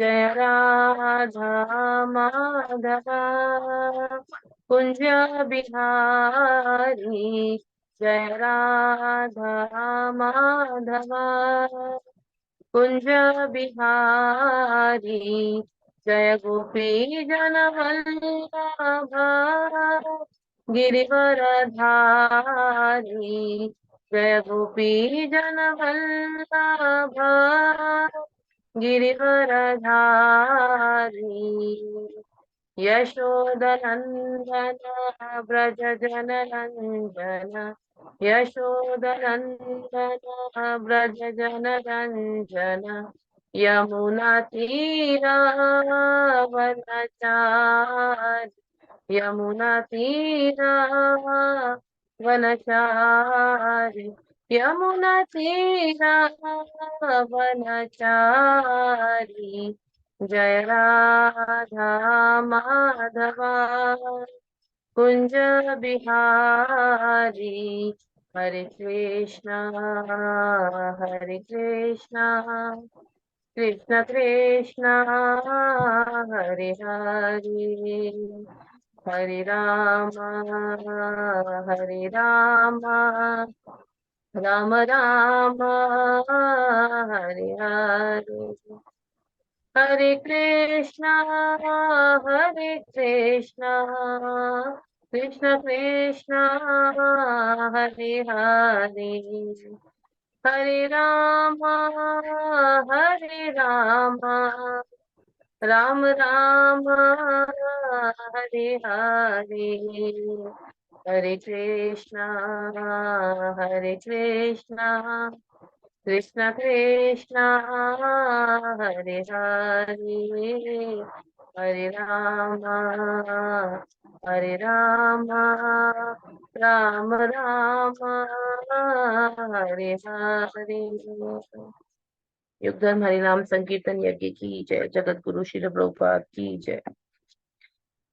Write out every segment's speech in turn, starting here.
जय राधा माधव कुंज बिहारी। जय राधा माधव कुंज बिहारी। जय गोपी जन वल्लभ गिरिवरधारी। जय गोपी जन वल्लभ गिरिवरधारी। यशोदनंदन व्रज जन रंजन। यशोदनंदन व्रज जन रंजन। यमुना तीरावनचारि। यमुना तीरावनचारि। यमुना तीरावनचारि। जय राधा माधव कुंज बिहारी। हरे कृष्णा हरे कृष्णा कृष्ण कृष्ण हरे हरे। हरे राम राम राम हरे हरे। हरे कृष्णा कृष्ण कृष्ण हरे हरे। हरे राम राम राम हरे हरे। हरे कृष्णा कृष्ण कृष्ण हरे हरे। हरे राम राम राम हरे हरे। युगधर्म हरिनाम संकीर्तन यज्ञ की जय। जगत गुरु श्रील प्रभुपाद की जय।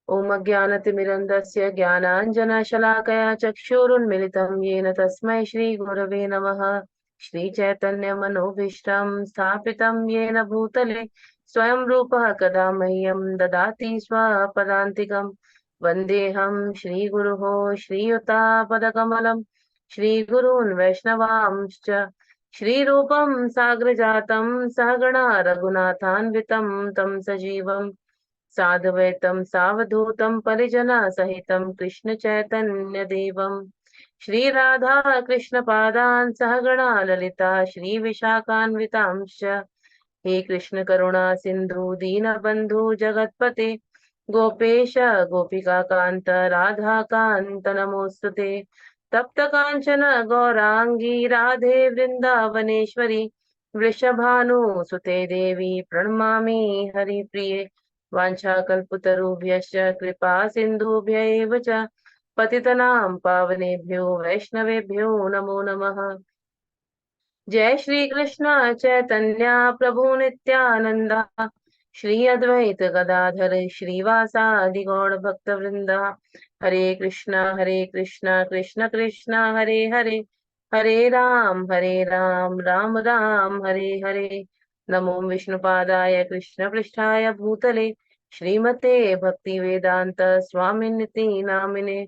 ओम अज्ञानतिमिरन्धस्य ज्ञानाञ्जनशलाकया चक्षुरुन्मिलितं येन तस्मै श्रीगुरवे नमः। श्रीचैतन्यमनोभीष्टं स्थापितं येन भूतले स्वयं रूपः कदा मह्यं ददाति स्वपदान्तिकं। वन्देऽहं श्रीगुरुः श्रीयुतापदकमलं श्रीगुरून् वैष्णवांश्च श्रीरूपं साग्रजातं सहगणा रघुनाथान्वितं तं सजीवम् साधुवैतं सावधूतं परिजना सहितं कृष्ण चैतन्य देवं श्रीराधा कृष्ण पादान् सहगणा ललिता श्री विशाखान्वितांश्च। हे कृष्ण करुणा सिंधु दीनबंधु जगतपते गोपेश गोपिका कांत राधा कांत नमोस्तुते। तप्त कांचन गौरांगी राधे वृंदावनेश्वरी वृषभानुसुते देवी प्रणमामि हरिप्रिये। वाञ्छाकल्पतरुभ्यश्च कृपा सिन्धुभ्य एव च पतितनां पावनेभ्यो वैष्णवेभ्यो नमो नमः। जय श्री कृष्ण चैतन्य प्रभु नित्यानंद श्री अद्वैत गदाधर श्रीवासादि गौड़ भक्त वृंदा। हरे कृष्णा कृष्ण कृष्ण हरे हरे। हरे राम राम हरे हरे। नमो विष्णुपादाय कृष्ण पृष्ठाय भूतले श्रीमते भक्ति वेदांत स्वामिनिति नामिने।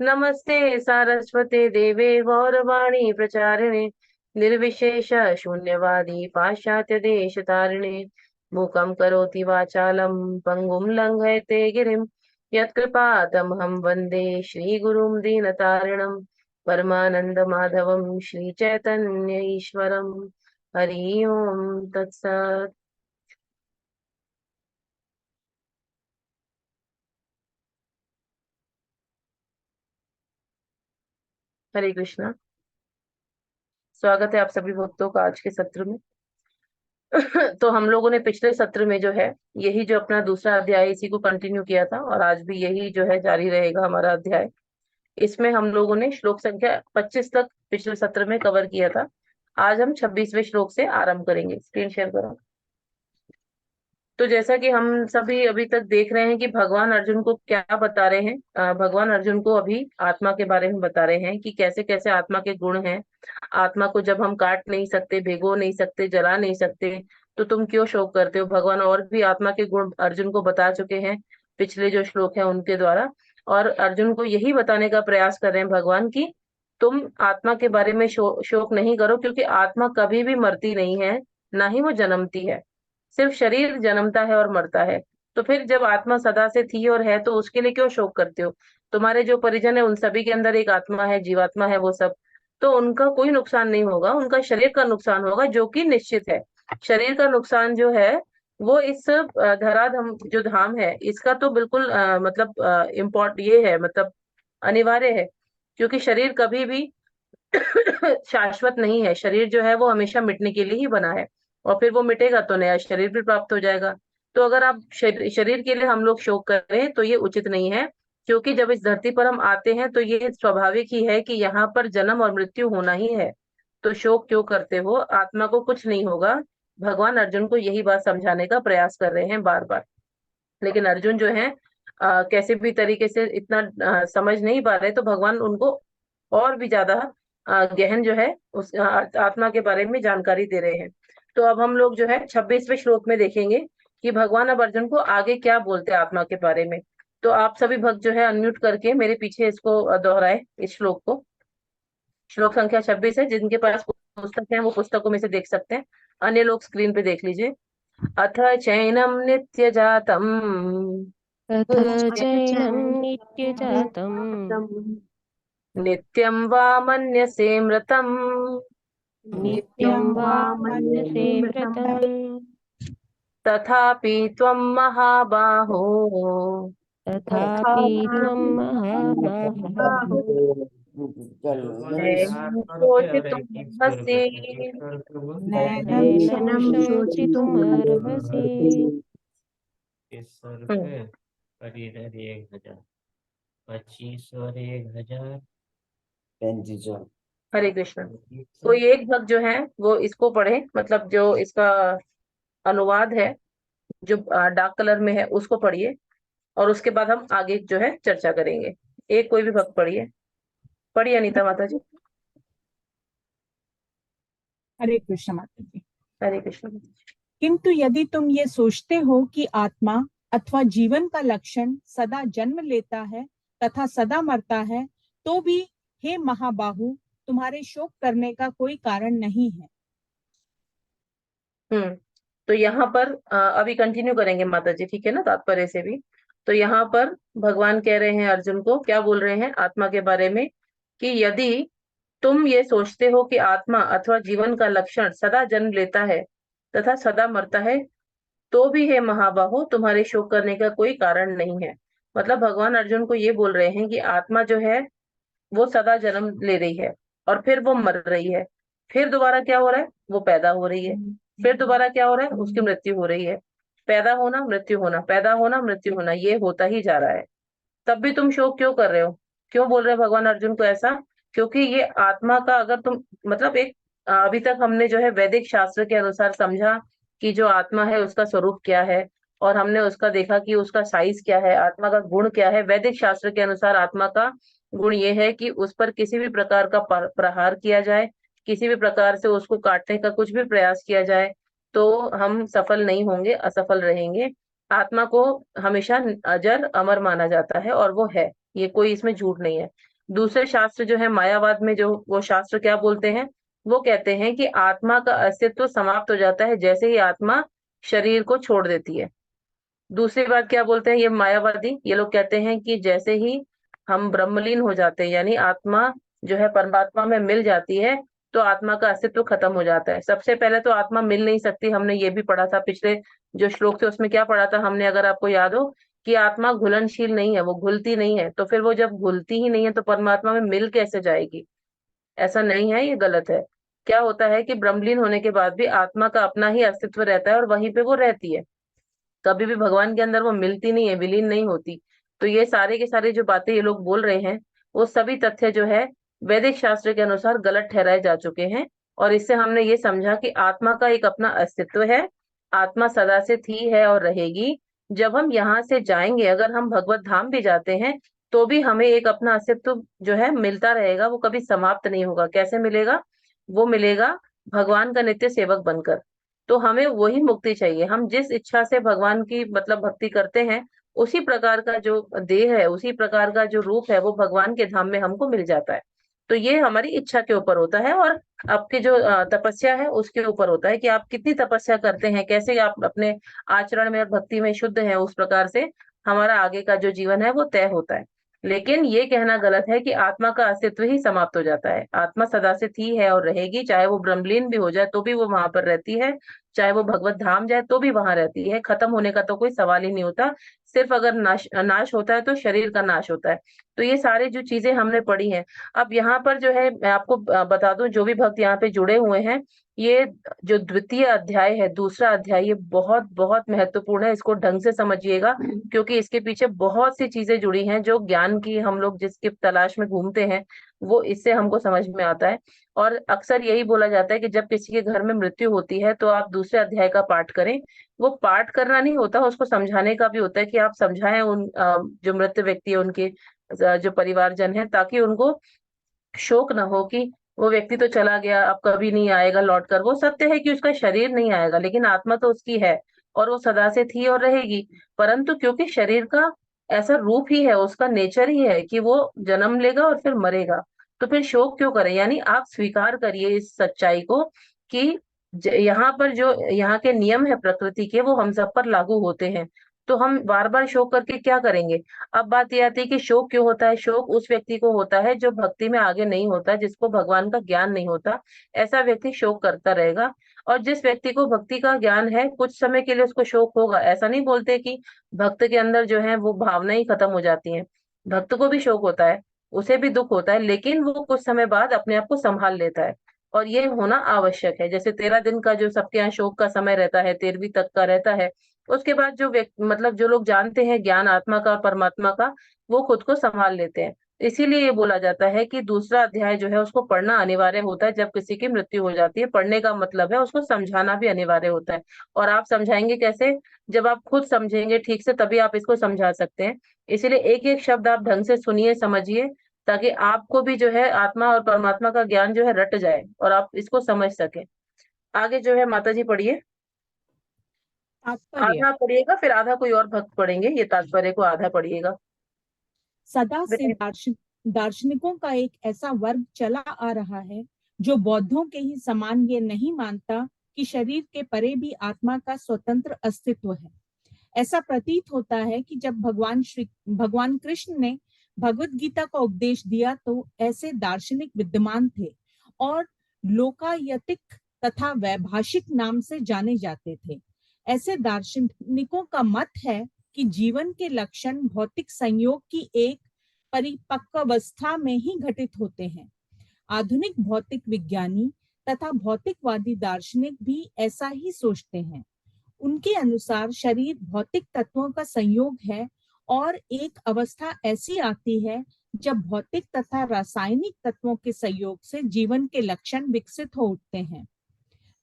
नमस्ते सारस्वते देवे गौरवाणी प्रचारिणे निर्विशेष शून्यवादी पाश्चात्य देश तारिणे। मूकं करोति वाचालं पंगुं लंघयते गिरिं यत्कृपातमहं वन्दे श्रीगुरुं दीनतारिणं परमानंद माधवं श्रीचैतन्य ईश्वरम्। हरि ओम तत्सत्। हरे कृष्णा। स्वागत है आप सभी भक्तों का आज के सत्र में। तो हम लोगों ने पिछले सत्र में जो है यही जो अपना दूसरा अध्याय है, इसी को कंटिन्यू किया था और आज भी यही जो है जारी रहेगा हमारा अध्याय। इसमें हम लोगों ने श्लोक संख्या 25 तक पिछले सत्र में कवर किया था। आज हम 26वें श्लोक से आरंभ करेंगे। स्क्रीन शेयर करो। तो जैसा कि हम सभी अभी तक देख रहे हैं कि भगवान अर्जुन को क्या बता रहे हैं। भगवान अर्जुन को अभी आत्मा के बारे में बता रहे हैं कि कैसे कैसे आत्मा के गुण हैं। आत्मा को जब हम काट नहीं सकते, भिगो नहीं सकते, जला नहीं सकते, तो तुम क्यों शोक करते हो। भगवान और भी आत्मा के गुण अर्जुन को बता चुके हैं पिछले जो श्लोक है उनके द्वारा, और अर्जुन को यही बताने का प्रयास कर रहे हैं भगवान की तुम आत्मा के बारे में शोक नहीं करो, क्योंकि आत्मा कभी भी मरती नहीं है, ना ही वो जन्मती है। सिर्फ शरीर जन्मता है और मरता है। तो फिर जब आत्मा सदा से थी और है, तो उसके लिए क्यों शोक करते हो। तुम्हारे जो परिजन है उन सभी के अंदर एक आत्मा है, जीवात्मा है वो सब, तो उनका कोई नुकसान नहीं होगा, उनका शरीर का नुकसान होगा जो कि निश्चित है। शरीर का नुकसान जो है वो इस धराधाम जो धाम है इसका तो बिल्कुल मतलब इम्पोर्ट ये है, मतलब अनिवार्य है, क्योंकि शरीर कभी भी शाश्वत नहीं है। शरीर जो है वो हमेशा मिटने के लिए ही बना है, और फिर वो मिटेगा तो नया शरीर भी प्राप्त हो जाएगा। तो अगर आप शरीर के लिए हम लोग शोक करें तो ये उचित नहीं है, क्योंकि जब इस धरती पर हम आते हैं तो ये स्वाभाविक ही है कि यहाँ पर जन्म और मृत्यु होना ही है। तो शोक क्यों करते हो, आत्मा को कुछ नहीं होगा। भगवान अर्जुन को यही बात समझाने का प्रयास कर रहे हैं बार बार। लेकिन अर्जुन जो है कैसे भी तरीके से इतना समझ नहीं पा रहे, तो भगवान उनको और भी ज्यादा गहन जो है उस आत्मा के बारे में जानकारी दे रहे हैं। तो अब हम लोग जो है 26वें श्लोक में देखेंगे कि भगवान अब अर्जुन को आगे क्या बोलते हैं आत्मा के बारे में। तो आप सभी भक्त जो है अनम्यूट करके मेरे पीछे इसको दोहराए इस श्लोक को। श्लोक संख्या 26 है, जिनके पास पुस्तक है वो पुस्तकों में से देख सकते हैं, अन्य लोग स्क्रीन पे देख लीजिए। अथ चैनम नित्य जातम तथ चैनं नित्यजातं नित्यं वा मन्यसे मृतम् नित्यं वा मन्यसे मृतं तथापि त्वं महाबाहो तथापि त्वं महाबाहो नैनं शोचितुमर्हसि। नैनं शोचितुमर्हसि। हम्म, हरे कृष्ण। कोई एक भक्त जो है वो इसको पढ़े, मतलब जो इसका अनुवाद है जो डार्क कलर में है उसको पढ़िए, और उसके बाद हम आगे जो है चर्चा करेंगे। एक कोई भी भक्त पढ़िए। पढ़िए अनीता माता जी। हरे कृष्ण माता जी। हरे कृष्ण। किंतु यदि तुम ये सोचते हो कि आत्मा अथवा जीवन का लक्षण सदा जन्म लेता है तथा सदा मरता है, तो भी हे महाबाहु, तुम्हारे शोक करने का कोई कारण नहीं है। तो यहाँ पर अभी कंटिन्यू करेंगे माता जी, ठीक है ना, तात्पर्य से भी। तो यहाँ पर भगवान कह रहे हैं अर्जुन को, क्या बोल रहे हैं आत्मा के बारे में, कि यदि तुम ये सोचते हो कि आत्मा अथवा जीवन का लक्षण सदा जन्म लेता है तथा सदा मरता है, तो भी हे महाबाहो तुम्हारे शोक करने का कोई कारण नहीं है। मतलब भगवान अर्जुन को ये बोल रहे हैं कि आत्मा जो है वो सदा जन्म ले रही है, और फिर वो मर रही है, फिर दोबारा क्या हो रहा है, वो पैदा हो रही है, फिर दोबारा क्या हो रहा है, उसकी मृत्यु हो रही है। पैदा होना मृत्यु होना, पैदा होना मृत्यु होना, ये होता ही जा रहा है। तब भी तुम शोक क्यों कर रहे हो। क्यों बोल रहे हैं भगवान अर्जुन को ऐसा, क्योंकि ये आत्मा का अगर तुम मतलब एक अभी तक हमने जो है वैदिक शास्त्र के अनुसार समझा कि जो आत्मा है उसका स्वरूप क्या है, और हमने उसका देखा कि उसका साइज क्या है, आत्मा का गुण क्या है। वैदिक शास्त्र के अनुसार आत्मा का गुण ये है कि उस पर किसी भी प्रकार का प्रहार किया जाए, किसी भी प्रकार से उसको काटने का कुछ भी प्रयास किया जाए तो हम सफल नहीं होंगे, असफल रहेंगे। आत्मा को हमेशा अजर अमर माना जाता है, और वो है, ये कोई इसमें झूठ नहीं है। दूसरे शास्त्र जो है मायावाद में, जो वो शास्त्र क्या बोलते हैं, वो कहते हैं कि आत्मा का अस्तित्व समाप्त हो जाता है जैसे ही आत्मा शरीर को छोड़ देती है। दूसरी बात क्या बोलते हैं ये मायावादी, ये लोग कहते हैं कि जैसे ही हम ब्रह्मलीन हो जाते हैं, यानी आत्मा जो है परमात्मा में मिल जाती है, तो आत्मा का अस्तित्व खत्म हो जाता है। सबसे पहले तो आत्मा मिल नहीं सकती, हमने ये भी पढ़ा था पिछले जो श्लोक थे उसमें क्या पढ़ा था हमने, अगर आपको याद हो, कि आत्मा घुलनशील नहीं है, वो घुलती नहीं है। तो फिर वो जब घुलती ही नहीं है तो परमात्मा में मिल कैसे जाएगी। ऐसा नहीं है, ये गलत है। क्या होता है कि ब्रह्मलीन होने के बाद भी आत्मा का अपना ही अस्तित्व रहता है और वहीं पे वो रहती है, कभी भी भगवान के अंदर वो मिलती नहीं है, विलीन नहीं होती। तो ये सारे के सारे जो बातें ये लोग बोल रहे हैं, वो सभी तथ्य जो है वैदिक शास्त्र के अनुसार गलत ठहराए जा चुके हैं। और इससे हमने ये समझा कि आत्मा का एक अपना अस्तित्व है, आत्मा सदा से थी है और रहेगी। जब हम यहाँ से जाएंगे, अगर हम भगवत धाम भी जाते हैं, तो भी हमें एक अपना अस्तित्व जो है मिलता रहेगा, वो कभी समाप्त नहीं होगा। कैसे मिलेगा, वो मिलेगा भगवान का नित्य सेवक बनकर। तो हमें वही मुक्ति चाहिए। हम जिस इच्छा से भगवान की मतलब भक्ति करते हैं, उसी प्रकार का जो देह है, उसी प्रकार का जो रूप है, वो भगवान के धाम में हमको मिल जाता है। तो ये हमारी इच्छा के ऊपर होता है, और आपकी जो तपस्या है उसके ऊपर होता है कि आप कितनी तपस्या करते हैं, कैसे आप अपने आचरण में और भक्ति में शुद्ध हैं, उस प्रकार से हमारा आगे का जो जीवन है वो तय होता है। लेकिन ये कहना गलत है कि आत्मा का अस्तित्व ही समाप्त हो जाता है। आत्मा सदा से थी, है और रहेगी, चाहे वो ब्रह्मलीन भी हो जाए तो भी वो वहां पर रहती है, चाहे वो भगवत धाम जाए तो भी वहां रहती है। खत्म होने का तो कोई सवाल ही नहीं होता। सिर्फ अगर नाश होता है तो शरीर का नाश होता है। तो ये सारे जो चीजें हमने पढ़ी हैं, अब यहाँ पर जो है मैं आपको बता दूं, जो भी भक्त यहाँ पे जुड़े हुए हैं, ये जो द्वितीय अध्याय है, दूसरा अध्याय, ये बहुत बहुत महत्वपूर्ण है। इसको ढंग से समझिएगा, क्योंकि इसके पीछे बहुत सी चीजें जुड़ी हैं, जो ज्ञान की हम लोग जिसकी तलाश में घूमते हैं, वो इससे हमको समझ में आता है। और अक्सर यही बोला जाता है कि जब किसी के घर में मृत्यु होती है तो आप दूसरे अध्याय का पाठ करें। वो पाठ करना नहीं होता, उसको समझाने का भी होता है, कि आप समझाएं उन जो मृत व्यक्ति है, उनके जो परिवारजन है, ताकि उनको शोक ना हो कि वो व्यक्ति तो चला गया, अब कभी नहीं आएगा लौट कर। वो सत्य है कि उसका शरीर नहीं आएगा, लेकिन आत्मा तो उसकी है, और वो सदा से थी और रहेगी। परंतु क्योंकि शरीर का ऐसा रूप ही है, उसका नेचर ही है कि वो जन्म लेगा और फिर मरेगा, तो फिर शोक क्यों करें। यानी आप स्वीकार करिए इस सच्चाई को कि यहाँ पर जो यहाँ के नियम है प्रकृति के, वो हम सब पर लागू होते हैं। तो हम बार बार शोक करके क्या करेंगे। अब बात यह आती है कि शोक क्यों होता है। शोक उस व्यक्ति को होता है जो भक्ति में आगे नहीं होता, जिसको भगवान का ज्ञान नहीं होता, ऐसा व्यक्ति शोक करता रहेगा। और जिस व्यक्ति को भक्ति का ज्ञान है, कुछ समय के लिए उसको शोक होगा। ऐसा नहीं बोलते कि भक्त के अंदर जो है वो भावना ही खत्म हो जाती है। भक्त को भी शोक होता है, उसे भी दुख होता है, लेकिन वो कुछ समय बाद अपने आप को संभाल लेता है। और ये होना आवश्यक है। जैसे 13 दिन का जो सबके यहाँ शोक का समय रहता है, 13वीं तक का रहता है, उसके बाद जो व्यक्ति मतलब जो लोग जानते हैं ज्ञान आत्मा का और परमात्मा का, वो खुद को संभाल लेते हैं। इसीलिए ये बोला जाता है कि दूसरा अध्याय जो है उसको पढ़ना अनिवार्य होता है जब किसी की मृत्यु हो जाती है। पढ़ने का मतलब है उसको समझाना भी अनिवार्य होता है। और आप समझाएंगे कैसे, जब आप खुद समझेंगे ठीक से, तभी आप इसको समझा सकते हैं। इसीलिए एक एक शब्द आप ढंग से सुनिए, समझिए, ताकि आपको भी जो है आत्मा और परमात्मा का ज्ञान जो है रट जाए और आप इसको समझ सके। आगे जो है माता जी पढ़िए। तात्पर्य। आधा पढ़िएगा, फिर आधा कोई और भक्त पढ़ेंगे। ये तात्पर्य को आधा पढ़िएगा। सदा से बेटे, दार्शनिकों का एक ऐसा वर्ग चला आ रहा है जो बौद्धों के ही समान ये नहीं मानता कि शरीर के परे भी आत्मा का स्वतंत्र अस्तित्व है। ऐसा प्रतीत होता है कि जब भगवान कृष्ण ने भगवत गीता का उपदेश दिया तो ऐसे दार्शनिक विद्यमान थे और लोकायतिक तथा वैभाषिक नाम से जाने जाते थे। ऐसे दार्शनिकों का मत है कि जीवन के लक्षण भौतिक संयोग की एक परिपक्वावस्था में ही घटित होते हैं। आधुनिक भौतिक विज्ञानी तथा भौतिकवादी दार्शनिक भी ऐसा ही सोचते हैं। उनके अनुसार शरीर भौतिक तत्वों का संयोग है और एक अवस्था ऐसी आती है जब भौतिक तथा रासायनिक तत्वों के संयोग से जीवन के लक्षण विकसित हो उठते हैं।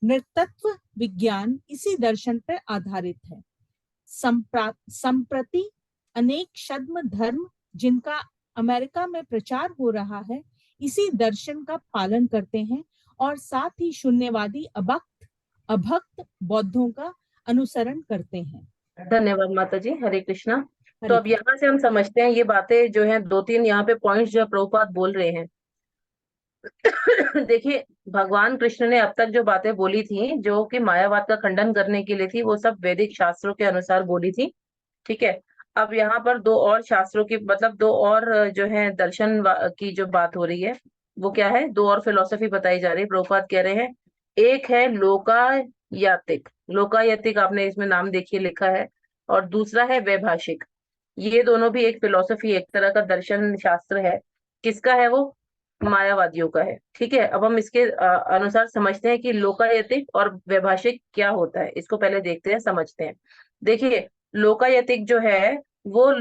नृतत्व विज्ञान इसी दर्शन पर आधारित है। संप्रति अनेक छद्म धर्म जिनका अमेरिका में प्रचार हो रहा है, इसी दर्शन का पालन करते हैं और साथ ही शून्यवादी अभक्त बौद्धों का अनुसरण करते हैं। धन्यवाद माता जी। हरे कृष्णा। तो हरे अब यहाँ से हम समझते हैं ये बातें जो हैं, दो तीन यहाँ पे पॉइंट्स जो है प्रभुपाद बोल रहे हैं। देखिए, भगवान कृष्ण ने अब तक जो बातें बोली थी, जो कि मायावाद का खंडन करने के लिए थी, वो सब वैदिक शास्त्रों के अनुसार बोली थी। ठीक है। अब यहाँ पर दो और शास्त्रों की मतलब दो और जो है दर्शन की जो बात हो रही है, वो क्या है, दो और फिलोसफी बताई जा रही है। प्रभुपाद कह रहे हैं, एक है लोकायतिक। लोकायतिक आपने इसमें नाम देखिए लिखा है। और दूसरा है वैभाषिक। ये दोनों भी एक फिलोसफी, एक तरह का दर्शन शास्त्र है। किसका है वो? मायावादियों का है। ठीक है। अब हम इसके अनुसार समझते हैं कि लोकायतिक और वैभाषिक क्या होता है। इसको पहले देखते हैं, समझते हैं। देखिए, लोकायतिक जो है वो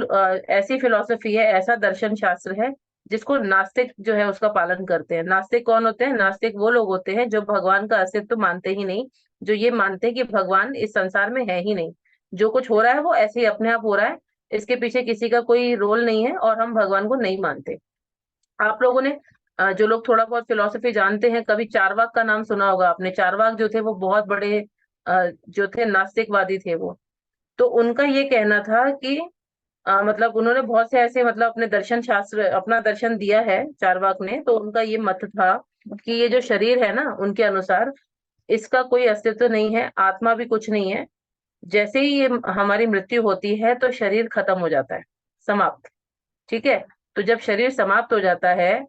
ऐसी फिलोसफी है, ऐसा दर्शन शास्त्र है जिसको नास्तिक जो है उसका पालन करते हैं। नास्तिक कौन होते हैं? नास्तिक वो लोग होते हैं जो भगवान का अस्तित्व मानते ही नहीं, जो ये मानते हैं कि भगवान इस संसार में है ही नहीं। जो कुछ हो रहा है वो ऐसे ही अपने आप हो रहा है, इसके पीछे किसी का कोई रोल नहीं है, और हम भगवान को नहीं मानते। आप लोगों ने जो लोग थोड़ा बहुत फिलोसफी जानते हैं, कभी चारवाक का नाम सुना होगा आपने। चारवाक जो थे वो बहुत बड़े जो थे नास्तिकवादी थे वो, तो उनका ये कहना था कि मतलब उन्होंने बहुत से ऐसे मतलब अपने दर्शन शास्त्र अपना दर्शन दिया है चारवाक ने, तो उनका ये मत था कि ये जो शरीर है ना, उनके अनुसार इसका कोई अस्तित्व नहीं है, आत्मा भी कुछ नहीं है। जैसे ही ये हमारी मृत्यु होती है तो शरीर खत्म हो जाता है, समाप्त। ठीक है। तो जब शरीर समाप्त हो जाता है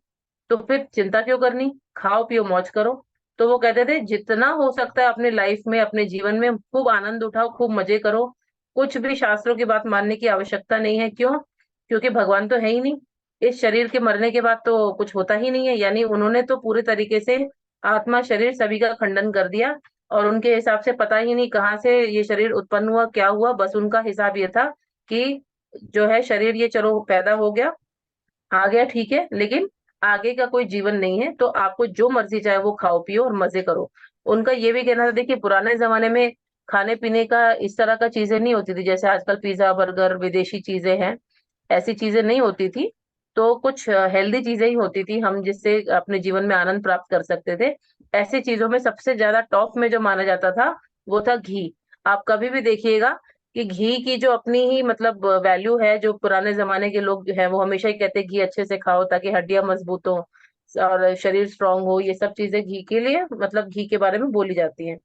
तो फिर चिंता क्यों करनी, खाओ पियो मौज करो। तो वो कहते थे जितना हो सकता है अपने लाइफ में, अपने जीवन में खूब आनंद उठाओ, खूब मजे करो, कुछ भी शास्त्रों की बात मानने की आवश्यकता नहीं है। क्यों? क्योंकि भगवान तो है ही नहीं, इस शरीर के मरने के बाद तो कुछ होता ही नहीं है। यानी उन्होंने तो पूरे तरीके से आत्मा शरीर सभी का खंडन कर दिया, और उनके हिसाब से पता ही नहीं कहाँ से ये शरीर उत्पन्न हुआ, क्या हुआ। बस उनका हिसाब ये था कि जो है शरीर ये चलो पैदा हो गया, आ गया, ठीक है, लेकिन आगे का कोई जीवन नहीं है, तो आपको जो मर्जी चाहे वो खाओ पियो और मजे करो। उनका ये भी कहना था, देखिए पुराने जमाने में खाने पीने का इस तरह का चीजें नहीं होती थी, जैसे आजकल पिज्जा बर्गर विदेशी चीजें हैं, ऐसी चीजें नहीं होती थी। तो कुछ हेल्दी चीजें ही होती थी, हम जिससे अपने जीवन में आनंद प्राप्त कर सकते थे। ऐसी चीजों में सबसे ज्यादा टॉप में जो माना जाता था वो था घी। आप कभी भी देखिएगा कि घी की जो अपनी ही मतलब वैल्यू है, जो पुराने जमाने के लोग हैं वो हमेशा ही कहते हैं घी अच्छे से खाओ ताकि हड्डियां मजबूत हो और शरीर स्ट्रांग हो, ये सब चीजें घी के लिए मतलब घी के बारे में बोली जाती हैं।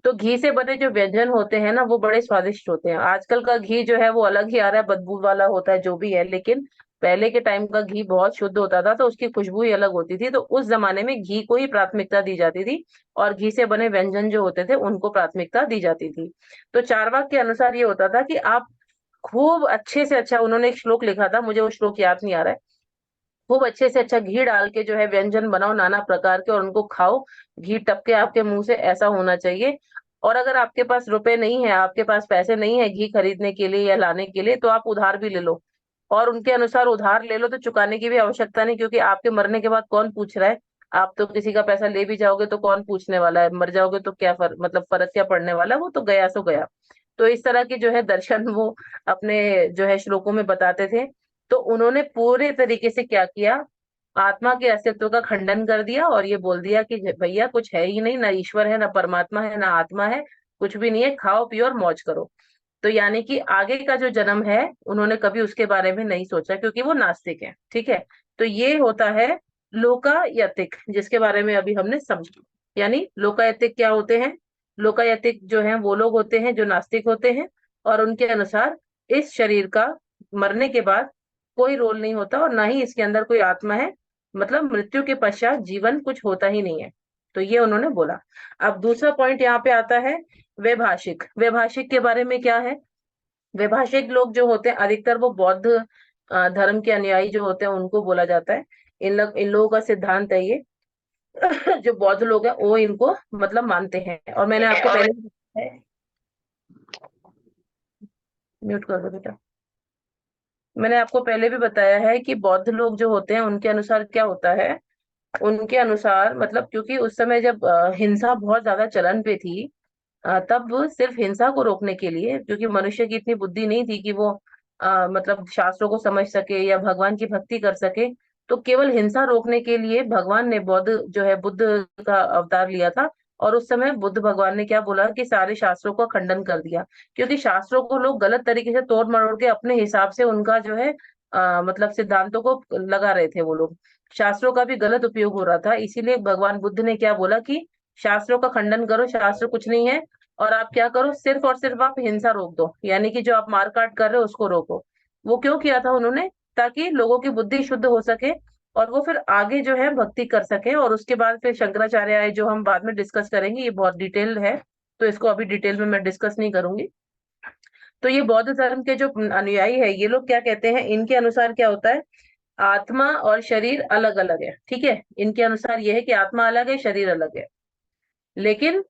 तो घी से बने जो व्यंजन होते हैं ना वो बड़े स्वादिष्ट होते हैं। आजकल का घी जो है वो अलग ही आ रहा है, बदबू वाला होता है जो भी है, लेकिन पहले के टाइम का घी बहुत शुद्ध होता था, तो उसकी खुशबू ही अलग होती थी। तो उस जमाने में घी को ही प्राथमिकता दी जाती थी, और घी से बने व्यंजन जो होते थे उनको प्राथमिकता दी जाती थी। तो चारवाक के अनुसार ये होता था कि आप खूब अच्छे से अच्छा, उन्होंने एक श्लोक लिखा था, मुझे वो श्लोक याद नहीं आ रहा है, खूब अच्छे से अच्छा घी डाल के जो है व्यंजन बनाओ नाना प्रकार के और उनको खाओ, घी टपके आपके मुंह से, ऐसा होना चाहिए। और अगर आपके पास रुपए नहीं है, आपके पास पैसे नहीं है घी खरीदने के लिए या लाने के लिए, तो आप उधार भी ले लो। और उनके अनुसार उधार ले लो तो चुकाने की भी आवश्यकता नहीं, क्योंकि आपके मरने के बाद कौन पूछ रहा है। आप तो किसी का पैसा ले भी जाओगे तो कौन पूछने वाला है, मर जाओगे तो क्या मतलब फर्क क्या पड़ने वाला है, वो तो गया सो गया। तो इस तरह की जो है दर्शन वो अपने जो है श्लोकों में बताते थे। तो उन्होंने पूरे तरीके से क्या किया, आत्मा के अस्तित्व का खंडन कर दिया और ये बोल दिया कि भैया कुछ है ही नहीं, ना ईश्वर है, ना परमात्मा है, ना आत्मा है, कुछ भी नहीं है, खाओ पियो और मौज करो। तो यानी कि आगे का जो जन्म है उन्होंने कभी उसके बारे में नहीं सोचा, क्योंकि वो नास्तिक है। ठीक है। तो ये होता है लोकायतिक, जिसके बारे में अभी हमने समझा। यानी लोकायतिक क्या होते हैं? लोकायतिक जो है वो लोग होते हैं जो नास्तिक होते हैं, और उनके अनुसार इस शरीर का मरने के बाद कोई रोल नहीं होता और ना ही इसके अंदर कोई आत्मा है, मतलब मृत्यु के पश्चात जीवन कुछ होता ही नहीं है। तो ये उन्होंने बोला। अब दूसरा पॉइंट यहाँ पे आता है, वैभाषिक। वैभाषिक के बारे में क्या है? वैभाषिक लोग जो होते हैं अधिकतर वो बौद्ध धर्म के अनुयायी जो होते हैं उनको बोला जाता है। इन लोगों का सिद्धांत है ये जो बौद्ध लोग हैं वो इनको मतलब मानते हैं। और मैंने आपको पहले भी बताया है, म्यूट कर दो बेटा। मैंने आपको पहले भी बताया है कि बौद्ध लोग जो होते हैं उनके अनुसार क्या होता है, उनके अनुसार मतलब क्योंकि उस समय जब हिंसा बहुत ज्यादा चलन पे थी, तब वो सिर्फ हिंसा को रोकने के लिए, क्योंकि मनुष्य की इतनी बुद्धि नहीं थी कि वो मतलब शास्त्रों को समझ सके या भगवान की भक्ति कर सके, तो केवल हिंसा रोकने के लिए भगवान ने बौद्ध जो है बुद्ध का अवतार लिया था। और उस समय बुद्ध भगवान ने क्या बोला कि सारे शास्त्रों का खंडन कर दिया, क्योंकि शास्त्रों को लोग गलत तरीके से तोड़ मरोड़ के अपने हिसाब से उनका जो है मतलब सिद्धांतों को लगा रहे थे वो लोग। शास्त्रों का भी गलत उपयोग हो रहा था, इसीलिए भगवान बुद्ध ने क्या बोला कि शास्त्रों का खंडन करो, शास्त्र कुछ नहीं है, और आप क्या करो, सिर्फ और सिर्फ आप हिंसा रोक दो, यानी कि जो आप मार काट कर रहे हो उसको रोको। वो क्यों किया था उन्होंने? ताकि लोगों की बुद्धि शुद्ध हो सके और वो फिर आगे जो है भक्ति कर सके। और उसके बाद फिर शंकराचार्य आए, जो हम बाद में डिस्कस करेंगे, ये बहुत डिटेल है, तो इसको अभी डिटेल में मैं डिस्कस नहीं करूंगी। तो ये बौद्ध धर्म के जो अनुयायी है ये लोग क्या कहते हैं, इनके अनुसार क्या होता है, आत्मा और शरीर अलग अलग है। ठीक है। इनके अनुसार ये है कि आत्मा अलग है, शरीर अलग है, लेकिन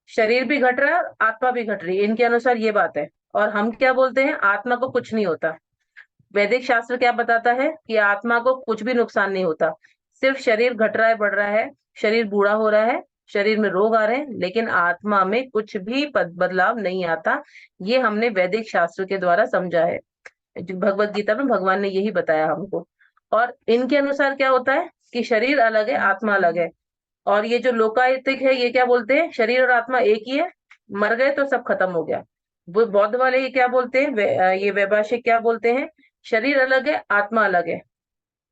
शरीर भी घट रहा है आत्मा भी घट रही है, इनके अनुसार ये बात है। और हम क्या बोलते हैं, आत्मा को कुछ नहीं होता। वैदिक शास्त्र क्या बताता है कि आत्मा को कुछ भी नुकसान नहीं होता, सिर्फ शरीर घट रहा है, बढ़ रहा है, शरीर बूढ़ा हो रहा है, शरीर में रोग आ रहे हैं, लेकिन आत्मा में कुछ भी बदलाव नहीं आता। ये हमने वैदिक शास्त्र के द्वारा समझा है, जो भगवत गीता में भगवान ने यही बताया हमको। और इनके अनुसार क्या होता है कि शरीर अलग है, आत्मा अलग है। और ये जो लोकायतिक है ये क्या बोलते हैं, शरीर और आत्मा एक ही है, मर गए तो सब खत्म हो गया। वो बौद्ध वाले ये क्या बोलते हैं, ये वैभाषिक क्या बोलते हैं, शरीर अलग है आत्मा अलग है,